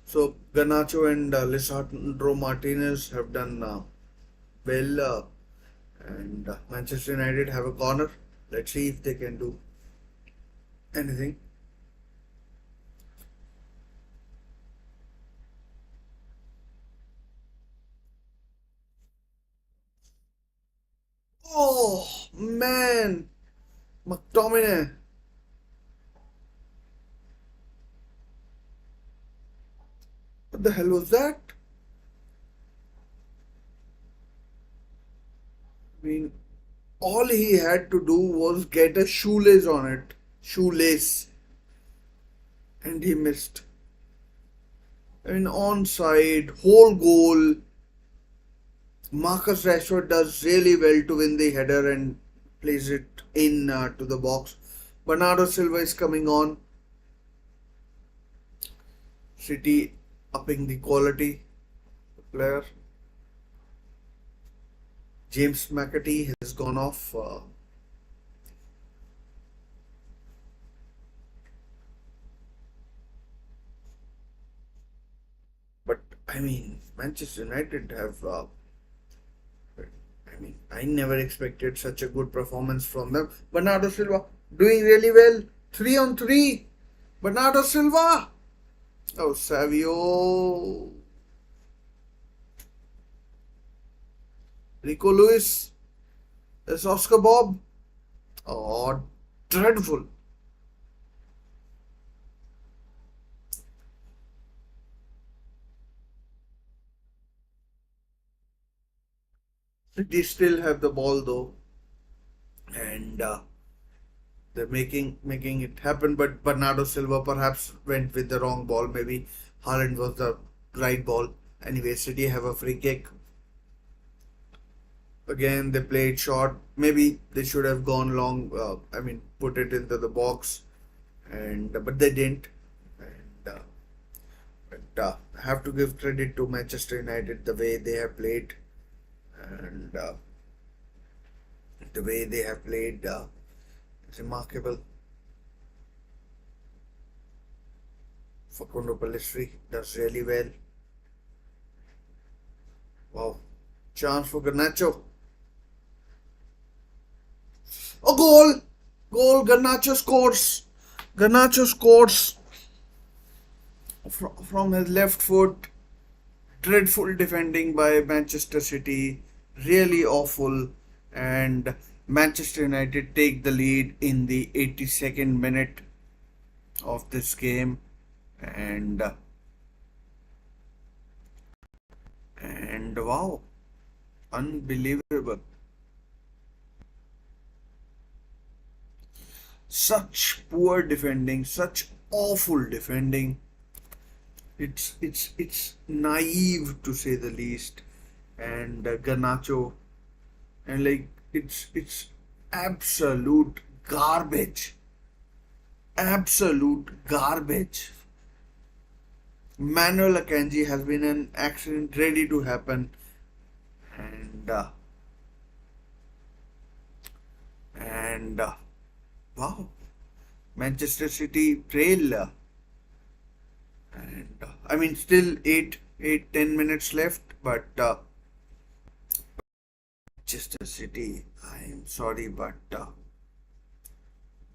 so Garnacho and Lisandro Martinez have done well, and Manchester United have a corner. Let's see if they can do anything. Oh man, McTominay, what the hell was that? I mean, all he had to do was get a shoelace on it, shoelace, and he missed. Onside, whole goal. Marcus Rashford does really well to win the header and plays it in to the box. Bernardo Silva is coming on. City upping the quality player. James McAtee has gone off. But Manchester United have. I never expected such a good performance from them. Bernardo Silva doing really well. 3 on 3. Bernardo Silva. Oh, Savio. Rico Lewis. There's Oscar Bob. Oh, dreadful. They still have the ball though, and they're making it happen. But Bernardo Silva perhaps went with the wrong ball. Maybe Haaland was the right ball. Anyway, City have a free kick. Again, they played short. Maybe they should have gone long. I mean, put it into the box, and but they didn't. And I have to give credit to Manchester United the way they have played, and the way they have played is remarkable. Facundo Pellistri does really well. Wow, chance for Garnacho. A goal! Goal! Garnacho scores! Garnacho scores from his left foot. Dreadful defending by Manchester City. Really awful. And Manchester United take the lead in the 82nd minute of this game. And and wow, unbelievable. Such poor defending, such awful defending. It's naive to say the least. And Garnacho, and like it's absolute garbage, absolute garbage. Manuel Akanji has been an accident ready to happen, and and wow, Manchester City trail, and I mean still 10 minutes left, but Manchester City, I am sorry, but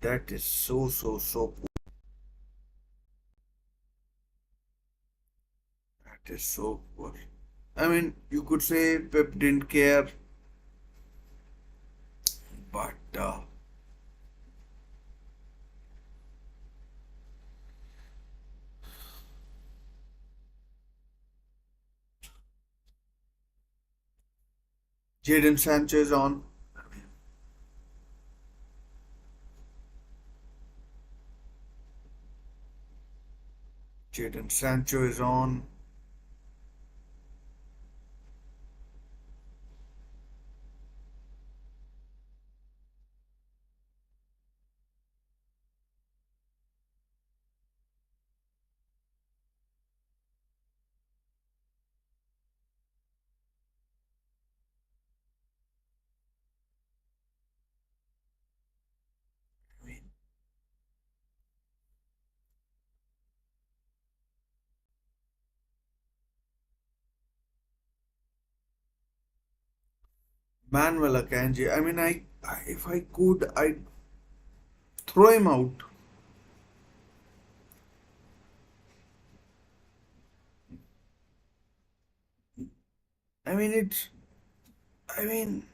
that is so poor. That is so poor. I mean, you could say Pep didn't care, but Jadon Sancho is on. Jadon Sancho is on. I mean, Manuel Akanji. I mean, if I could, I'd throw him out. I mean, it's. I mean,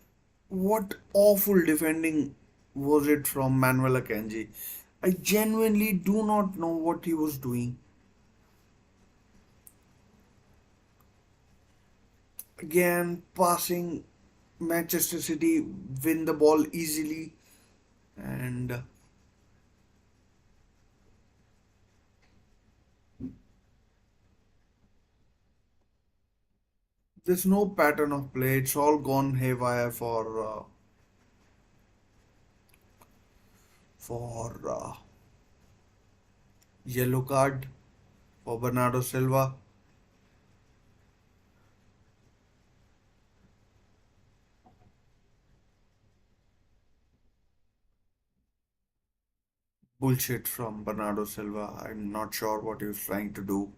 what awful defending was it from Manuel Akanji? I genuinely do not know what he was doing. Again, passing Manchester City win the ball easily, and there's no pattern of play. It's all gone haywire for yellow card for Bernardo Silva. Bullshit from Bernardo Silva. I'm not sure what he was trying to do.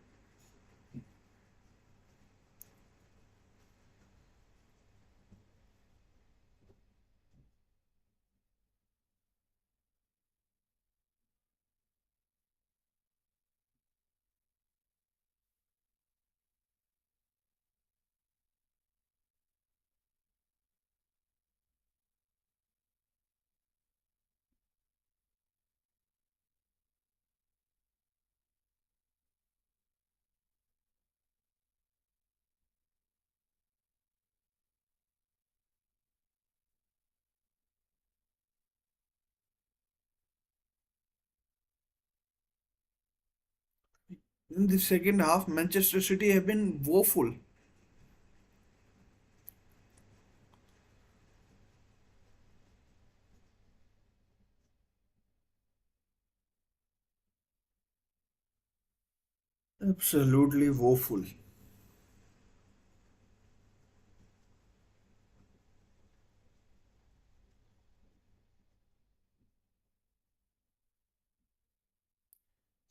In the second half, Manchester City have been woeful. Absolutely woeful.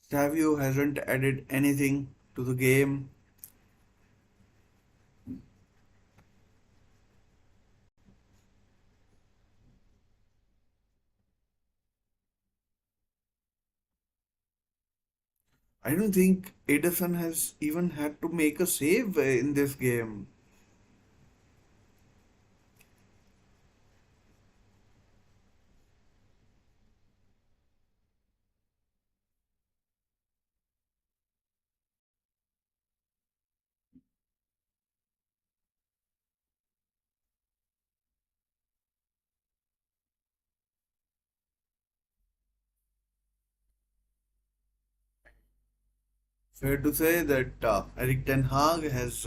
Savio hasn't added anything to the game. I don't think Ederson has even had to make a save in this game. Fair to say that Eric Ten Hag has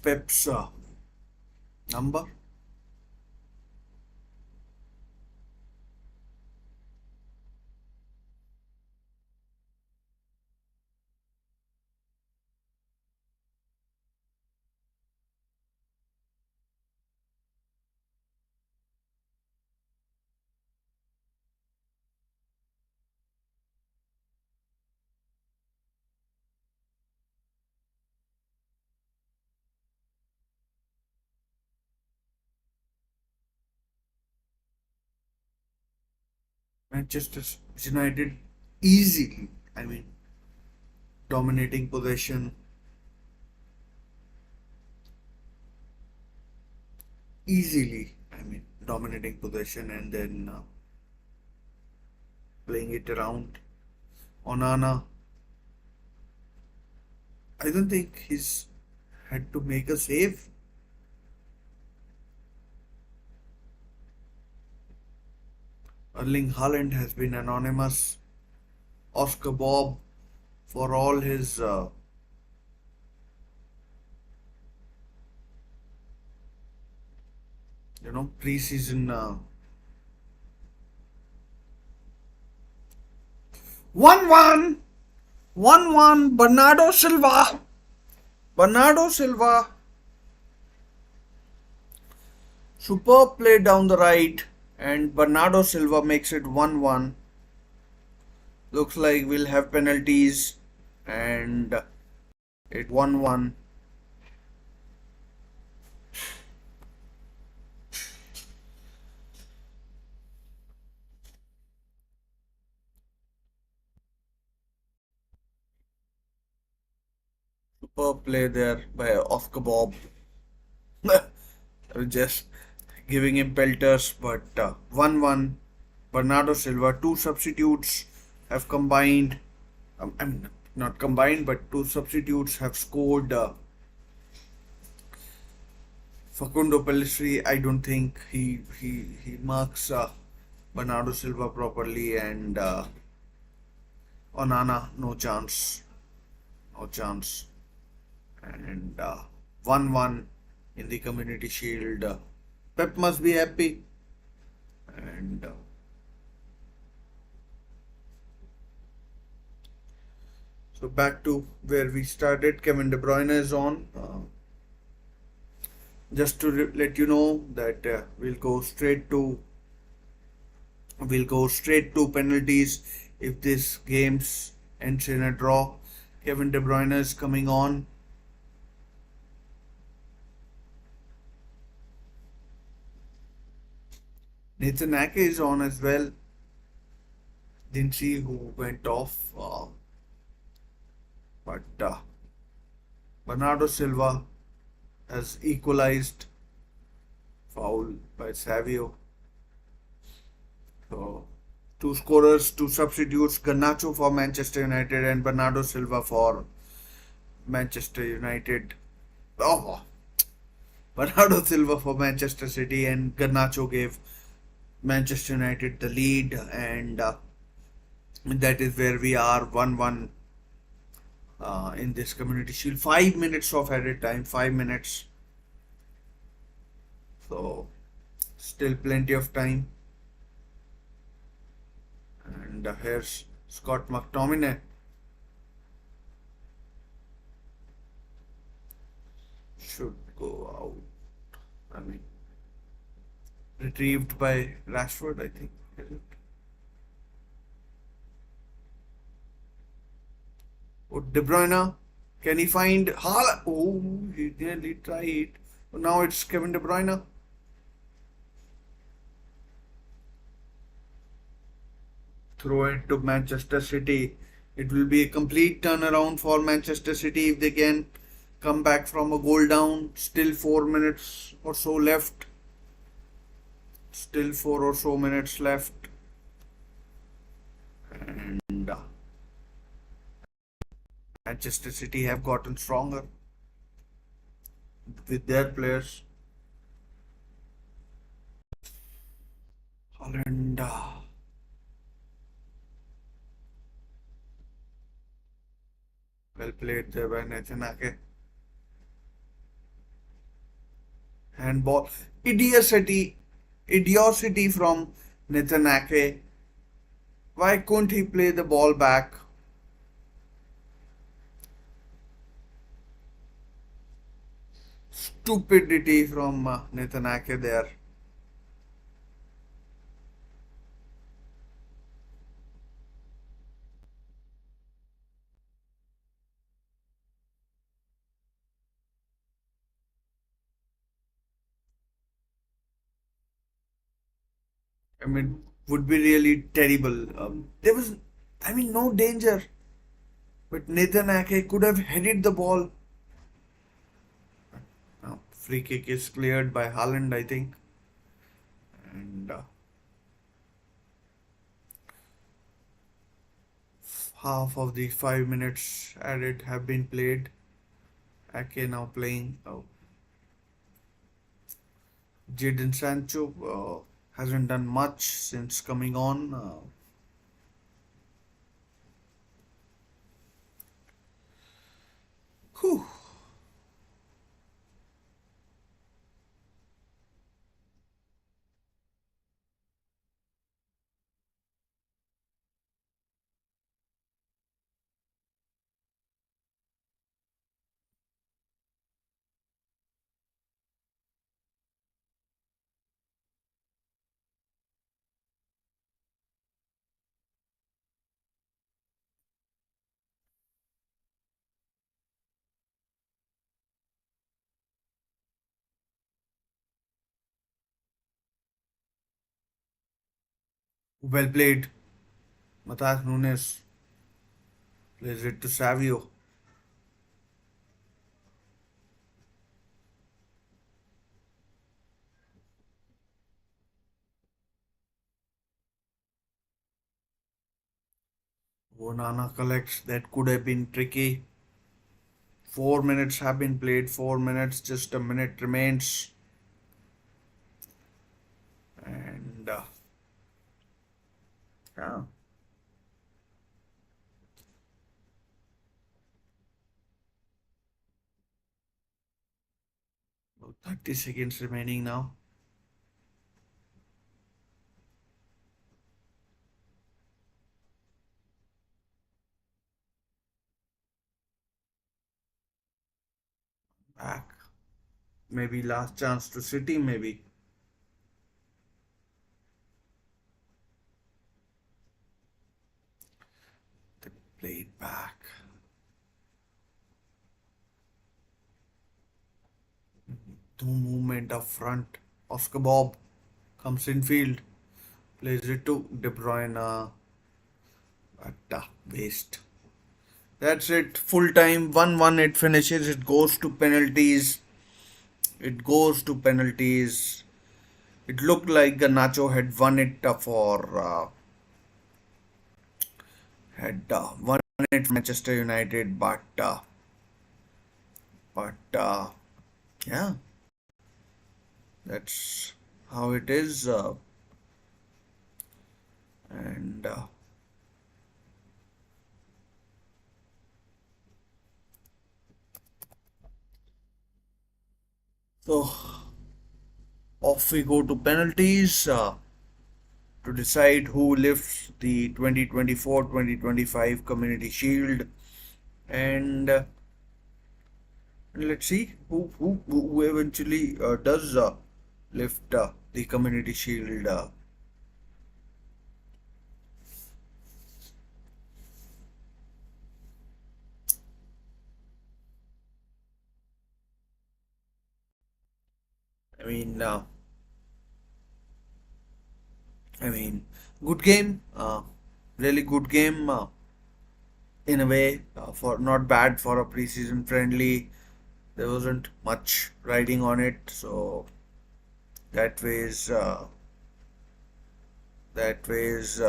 Pep's number. Manchester United easily, I mean, dominating possession, easily, I mean, dominating possession and then playing it around. Onana, I don't think he's had to make a save. Erling Haaland has been anonymous. Oscar Bob, for all his preseason 1-1, 1-1. Bernardo Silva, superb play down the right, and Bernardo Silva makes it 1-1. Looks like we'll have penalties, and it 1-1. Superb play there by Oscar Bob. Just giving him pelters, but 1-1. Bernardo Silva, two substitutes have combined. I mean, not combined, but two substitutes have scored. Facundo Pellistri, I don't think he marks Bernardo Silva properly, and Onana, no chance, no chance, and 1-1 in the Community Shield. Pep must be happy, and so back to where we started. Kevin De Bruyne is on. Just to let you know that we'll go straight to penalties if this game's ends in a draw. Kevin De Bruyne is coming on. Nathan Ake is on as well. Didn't see who went off, but Bernardo Silva has equalized, foul by Savio. So two scorers, two substitutes: Garnacho for Manchester United and Bernardo Silva for Manchester United. Oh, Bernardo Silva for Manchester City, and Garnacho gave Manchester United the lead, and that is where we are 1-1 in this Community Shield. 5 minutes of added time, 5 minutes. So still plenty of time. And here's Scott McTominay. Should go out. I mean, retrieved by Rashford, I think. Is it? Oh, De Bruyne. Can he find Haaland? Oh, he nearly tried. Now it's Kevin De Bruyne. Throw it to Manchester City. It will be a complete turnaround for Manchester City if they can come back from a goal down. Still 4 minutes or so left. Still 4 or so minutes left. And Manchester City have gotten stronger with their players. Holland. Well played there by Nathan Ake. Handball. Idiocy. Idiocity from Nathan Ake. Why couldn't he play the ball back? Stupidity from Nathan Ake there. I mean, would be really terrible. There was, I mean, no danger. But Nathan Ake could have headed the ball. Now, free kick is cleared by Haaland, I think. And half of the 5 minutes added have been played. Ake now playing. Jadon Sancho hasn't done much since coming on. Whew. Well played. Matthias Nunes plays it to Savio. Onana collects. That could have been tricky. 4 minutes have been played. 4 minutes. Just a minute remains. And yeah, about 30 seconds remaining now. Back. Maybe last chance to City. Maybe they played back. Two movement up front. Oscar Bob comes in field. Plays it to De Bruyne. But waste. That's it. Full time. 1-1 it finishes. It goes to penalties. It goes to penalties. It looked like Garnacho had won it won it for Manchester United, but yeah, That's how it is. And so off we go to penalties to decide who lifts the 2024-2025 Community Shield. And let's see who eventually does lift the Community Shield. I mean, uh, I mean, good game. Really good game in a way. For not bad for a preseason friendly. There wasn't much riding on it, so that weighs that weighs.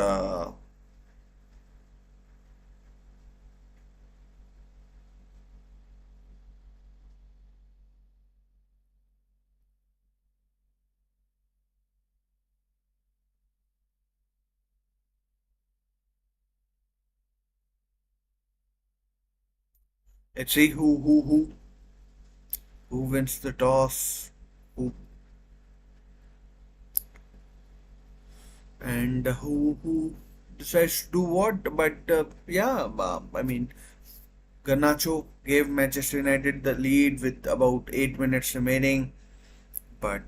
Let's see who wins the toss, who and who decides to do what. But yeah, I mean, Garnacho gave Manchester United the lead with about 8 minutes remaining, but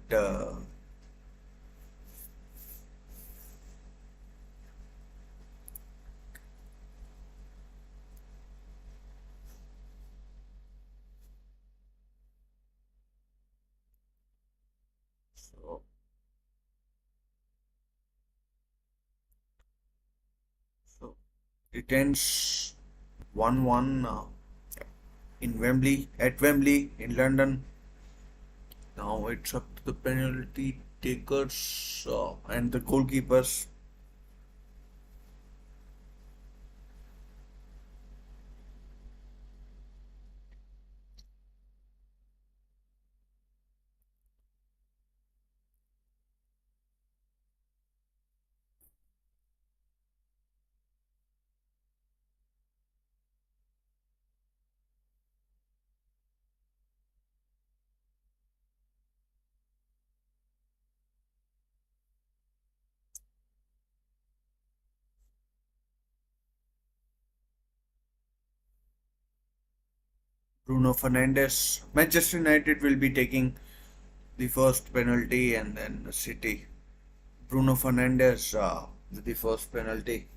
so, so it ends 1-1 in Wembley at Wembley in London. Now it's up to the penalty takers and the goalkeepers. Bruno Fernandes. Manchester United will be taking the first penalty, and then the City. Bruno Fernandes with the first penalty.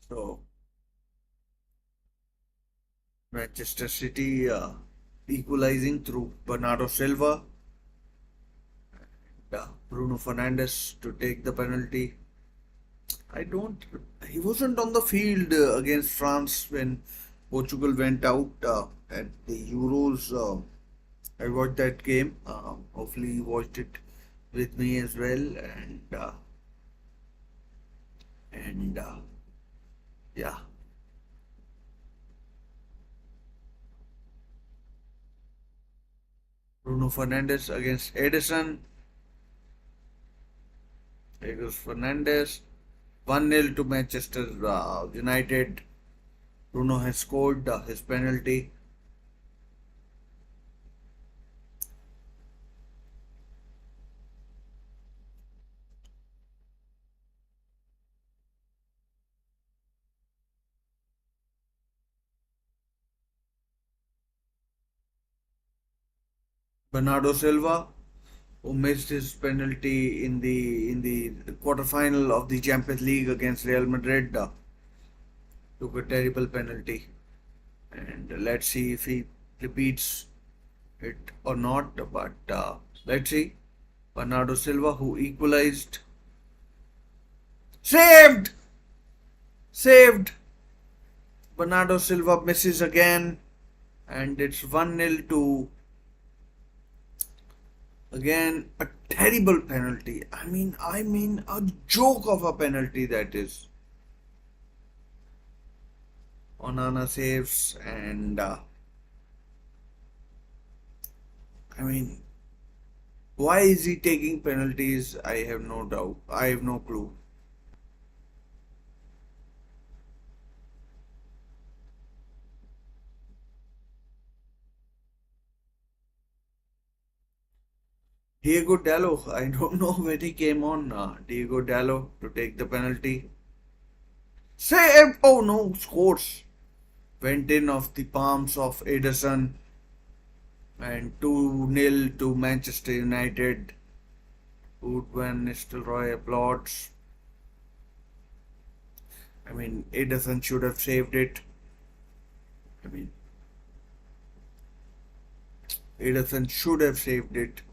So Manchester City equalizing through Bernardo Silva. Bruno Fernandes to take the penalty. I don't. He wasn't on the field against France when Portugal went out at the Euros. I watched that game. Hopefully, you watched it with me as well. And yeah, Bruno Fernandes against Edison. There goes Fernandes. 1-0 to Manchester United. Bruno has scored his penalty. Bernardo Silva, who missed his penalty in the quarterfinal of the Champions League against Real Madrid, took a terrible penalty. And let's see if he repeats it or not. But let's see. Bernardo Silva, who equalized, saved, saved. Bernardo Silva misses again, and it's 1-0 to Again, a terrible penalty. I mean, a joke of a penalty that is. Onana saves, and I mean, why is he taking penalties? I have no doubt. I have no clue. Diego Dallo, I don't know when he came on. Diego Dallo to take the penalty. Save! Oh no, scores. Went in off the palms of Ederson, and 2-0 to Manchester United. Wood Van Nistelrooy applauds. I mean, Ederson should have saved it. I mean, Ederson should have saved it,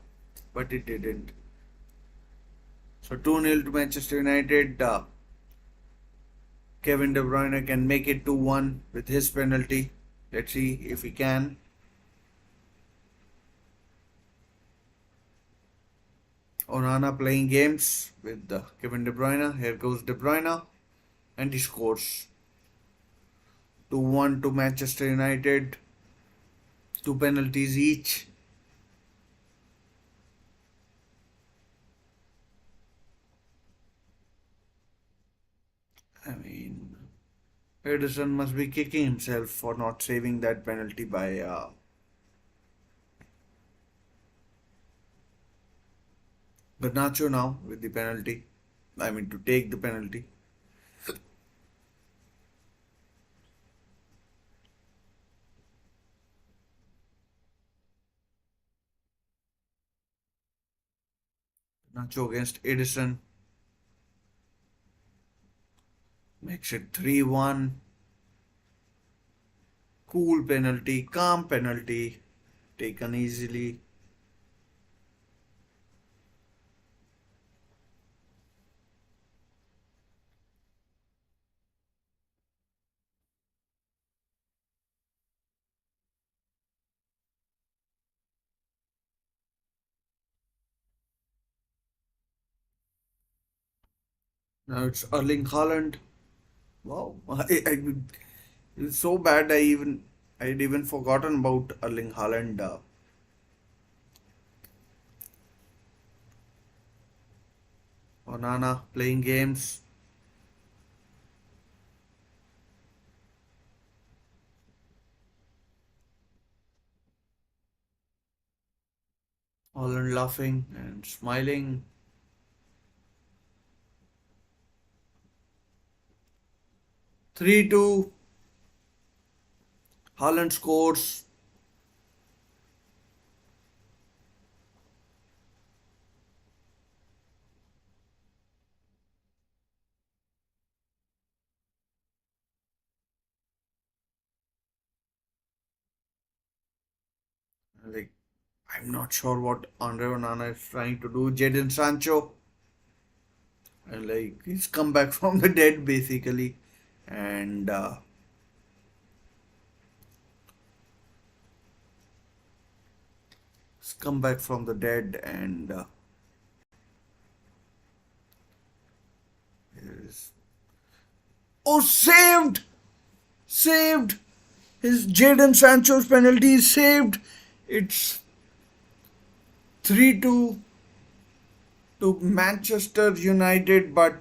but it didn't. So 2-0 to Manchester United. Kevin De Bruyne can make it 2-1 with his penalty. Let's see if he can. Onana playing games with Kevin De Bruyne. Here goes De Bruyne, and he scores 2-1 to Manchester United. Two penalties each. I mean, Ederson must be kicking himself for not saving that penalty by Garnacho now with the penalty. I mean, to take the penalty. Garnacho against Ederson makes it 3-1. Cool penalty, calm penalty, taken easily. Now it's Erling Haaland. Wow, it's so bad. I'd even forgotten about Erling Haaland. Onana playing games. Haaland laughing and smiling. 3-2. Haaland scores. Like, I'm not sure what Andre Onana is trying to do. Jadon Sancho, and like he's come back from the dead basically, and he's come back from the dead, and is oh saved. His Jadon Sancho's penalty is saved. It's 3-2 to Manchester United, but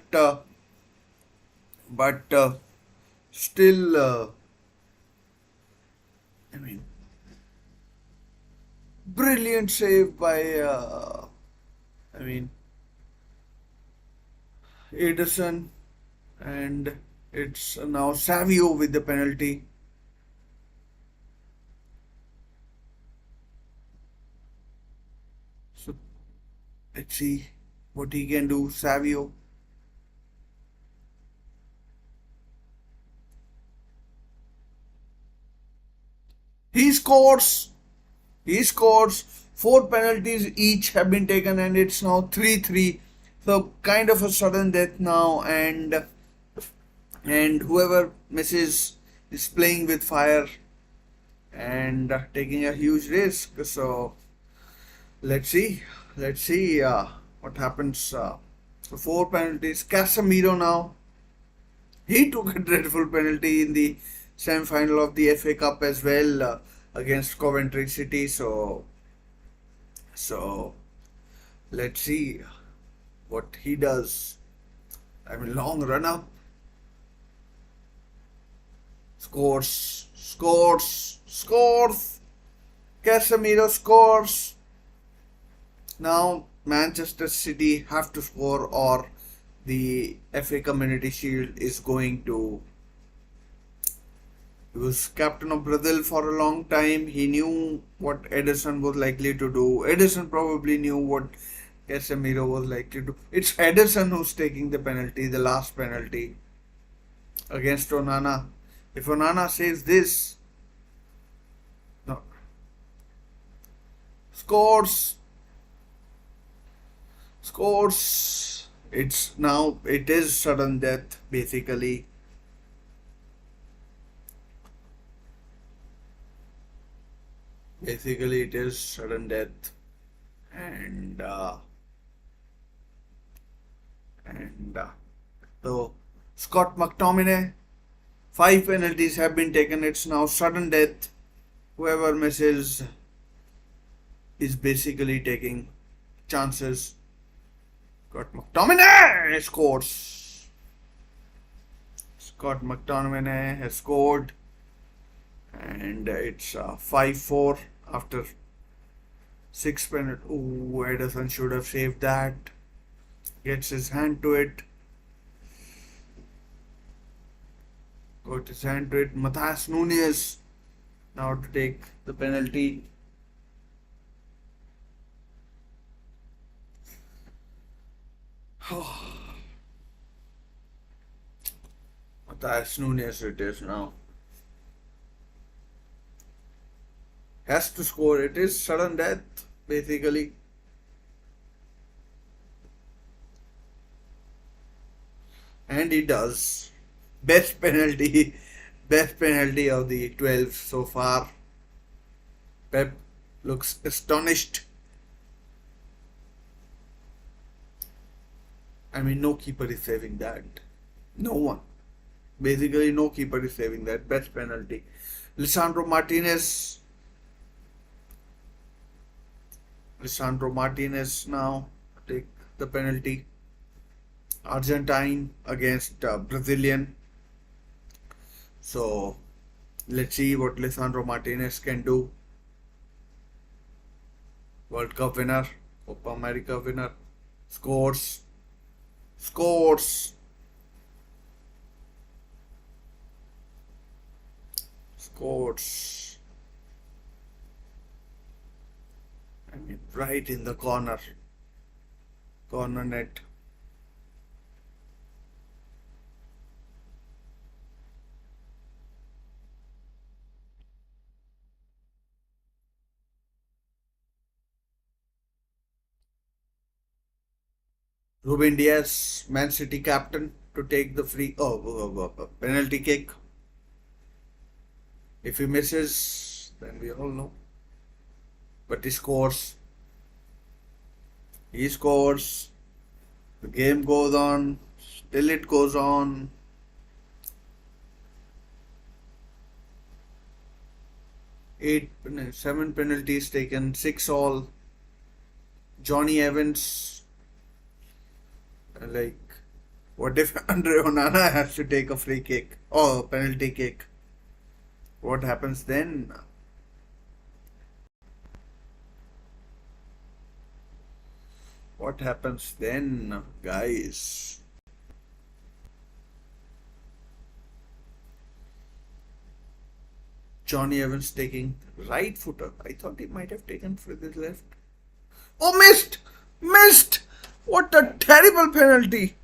still, I mean, brilliant save by I mean Ederson, and it's now Savio with the penalty. So let's see what he can do, Savio. He scores. He scores. Four penalties each have been taken, and it's now 3-3. So kind of a sudden death now, and whoever misses is playing with fire and taking a huge risk. So let's see. let's see what happens. So four penalties. Casemiro now. He took a dreadful penalty in the semi-final of the FA Cup as well against Coventry City. So let's see what he does. I mean, long run up. Scores. Casemiro scores. Now Manchester City have to score, or the FA Community Shield is going to. He was captain of Brazil for a long time. He knew what Edison was likely to do. Edison probably knew what Casemiro was likely to do. It's Edison who's taking the penalty, the last penalty against Onana. If Onana says this, no, scores. It is sudden death basically. Basically, it is sudden death, and and so Scott McTominay, five penalties have been taken. It's now sudden death. Whoever misses is basically taking chances. Scott McTominay scores. Scott McTominay has scored, and it's 5-4 after six penalties. Oh, Edison should have saved that. Gets his hand to it. Got his hand to it. Matthias Nunes now to take the penalty. Matthias Nunes it is now. Has to score. It is sudden death, basically. And he does. Best penalty. Best penalty of the 12 so far. Pep looks astonished. I mean, no keeper is saving that. No one. Basically, no keeper is saving that. Best penalty. Lisandro Martinez now take the penalty. Argentine against Brazilian. So let's see what Lisandro Martinez can do. World Cup winner, Copa America winner, scores. I mean, right in the corner net. Ruben Diaz, Man City captain, to take the penalty kick. If he misses, then we all know. But he scores. The game goes on. Still it goes on. Seven penalties taken, 6 all. Johnny Evans. Like, what if Andre Onana has to take a free kick or penalty kick? What happens then? What happens then, guys? Johnny Evans taking right footer. I thought he might have taken for the left. Oh, missed! Missed! What a terrible penalty!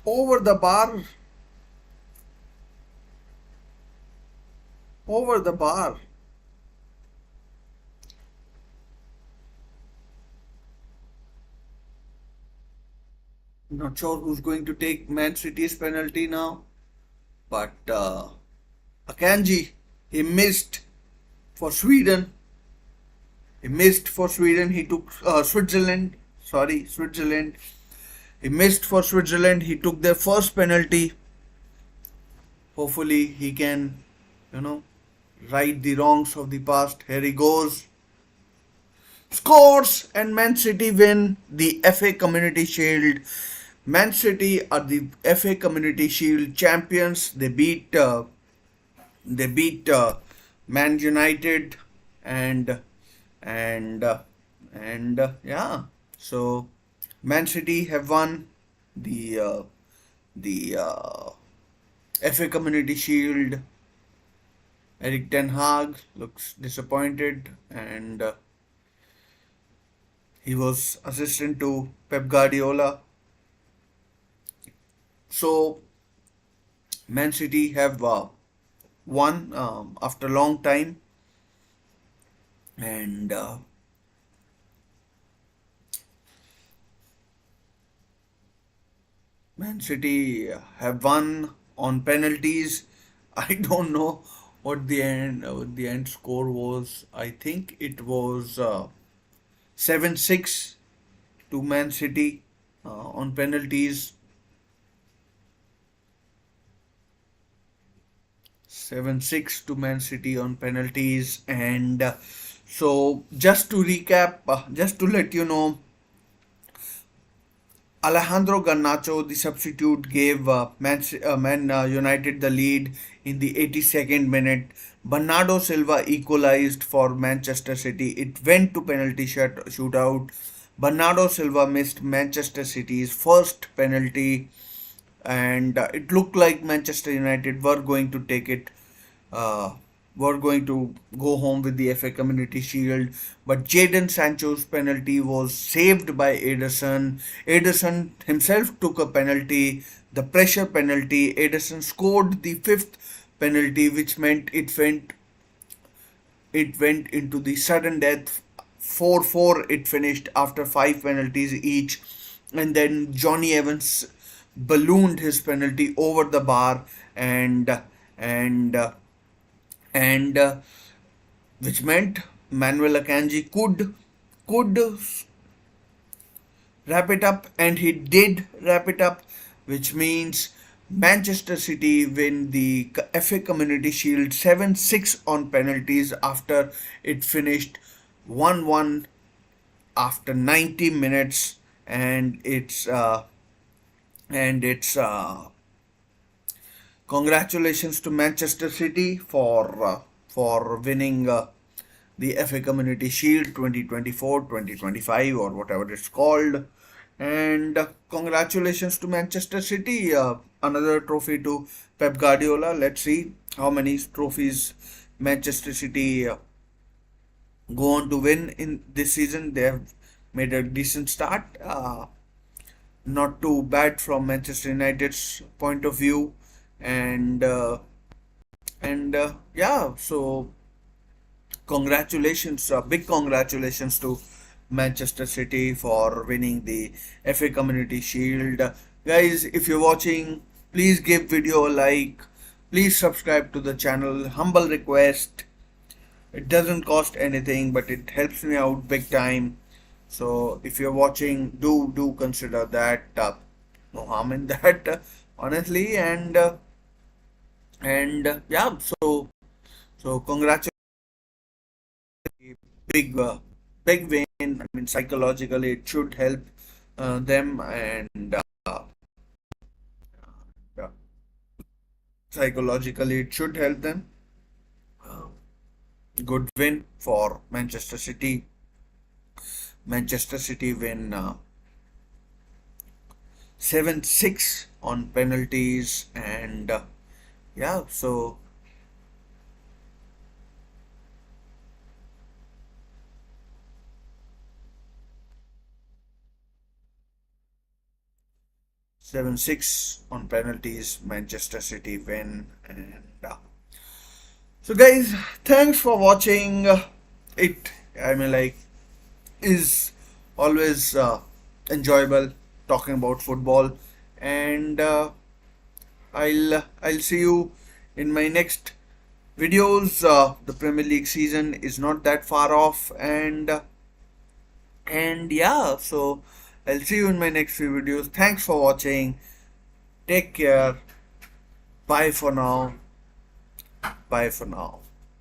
Over the bar. Over the bar. Not sure who's going to take Man City's penalty now. But Akanji, he missed. for Sweden. He missed for Sweden. He took Switzerland. Sorry, Switzerland. He missed for Switzerland. He took their first penalty. Hopefully, he can, you know, right the wrongs of the past. Here he goes. Scores and Man City win the FA Community Shield. Man City are the FA Community Shield champions. They beat Man United and and yeah. So Man City have won the FA Community Shield. Eric Ten Hag looks disappointed, and he was assistant to Pep Guardiola. So Man City have won after a long time, and Man City have won on penalties. I don't know what the end score was. I think it was 7-6 to Man City on penalties. 7-6 to Man City on penalties. And so, just to recap, just to let you know, Alejandro Garnacho, the substitute, gave Man United the lead in the 82nd minute. Bernardo Silva equalized for Manchester City. It went to penalty shootout. Bernardo Silva missed Manchester City's first penalty, and it looked like Manchester United uh, were going to go home with the FA Community Shield. But Jadon Sancho's penalty was saved by Ederson. Ederson himself took a penalty, the pressure penalty. Ederson scored the fifth penalty, which meant it went into the sudden death. 4-4 it finished after five penalties each. And then Johnny Evans ballooned his penalty over the bar, and and which meant Manuel Akanji could wrap it up, and he did wrap it up, which means Manchester City win the FA Community Shield 7-6 on penalties after it finished 1-1 after 90 minutes. And it's congratulations to Manchester City for winning the FA Community Shield 2024-2025, or whatever it's called. And congratulations to Manchester City. Another trophy to Pep Guardiola. Let's see how many trophies Manchester City go on to win in this season. They have made a decent start. Not too bad from Manchester United's point of view. And yeah, so congratulations, big congratulations to Manchester City for winning the FA Community Shield. Guys, if you're watching, please give video a like. Please subscribe to the channel. Humble request. It doesn't cost anything, but it helps me out big time. So if you're watching, do consider that. No harm in that, honestly. And yeah, so congratulations, big big win. I mean, psychologically it should help them, and yeah, psychologically it should help them. Uh, Good win for Manchester City. Manchester City win 7-6 on penalties, and yeah, so 7-6 on penalties. Manchester City win, and so guys, thanks for watching. It, I mean, like, is always enjoyable talking about football, and I'll see you in my next videos. The Premier League season is not that far off, and yeah, so I'll see you in my next few videos. Thanks for watching. Take care. Bye for now. Bye for now.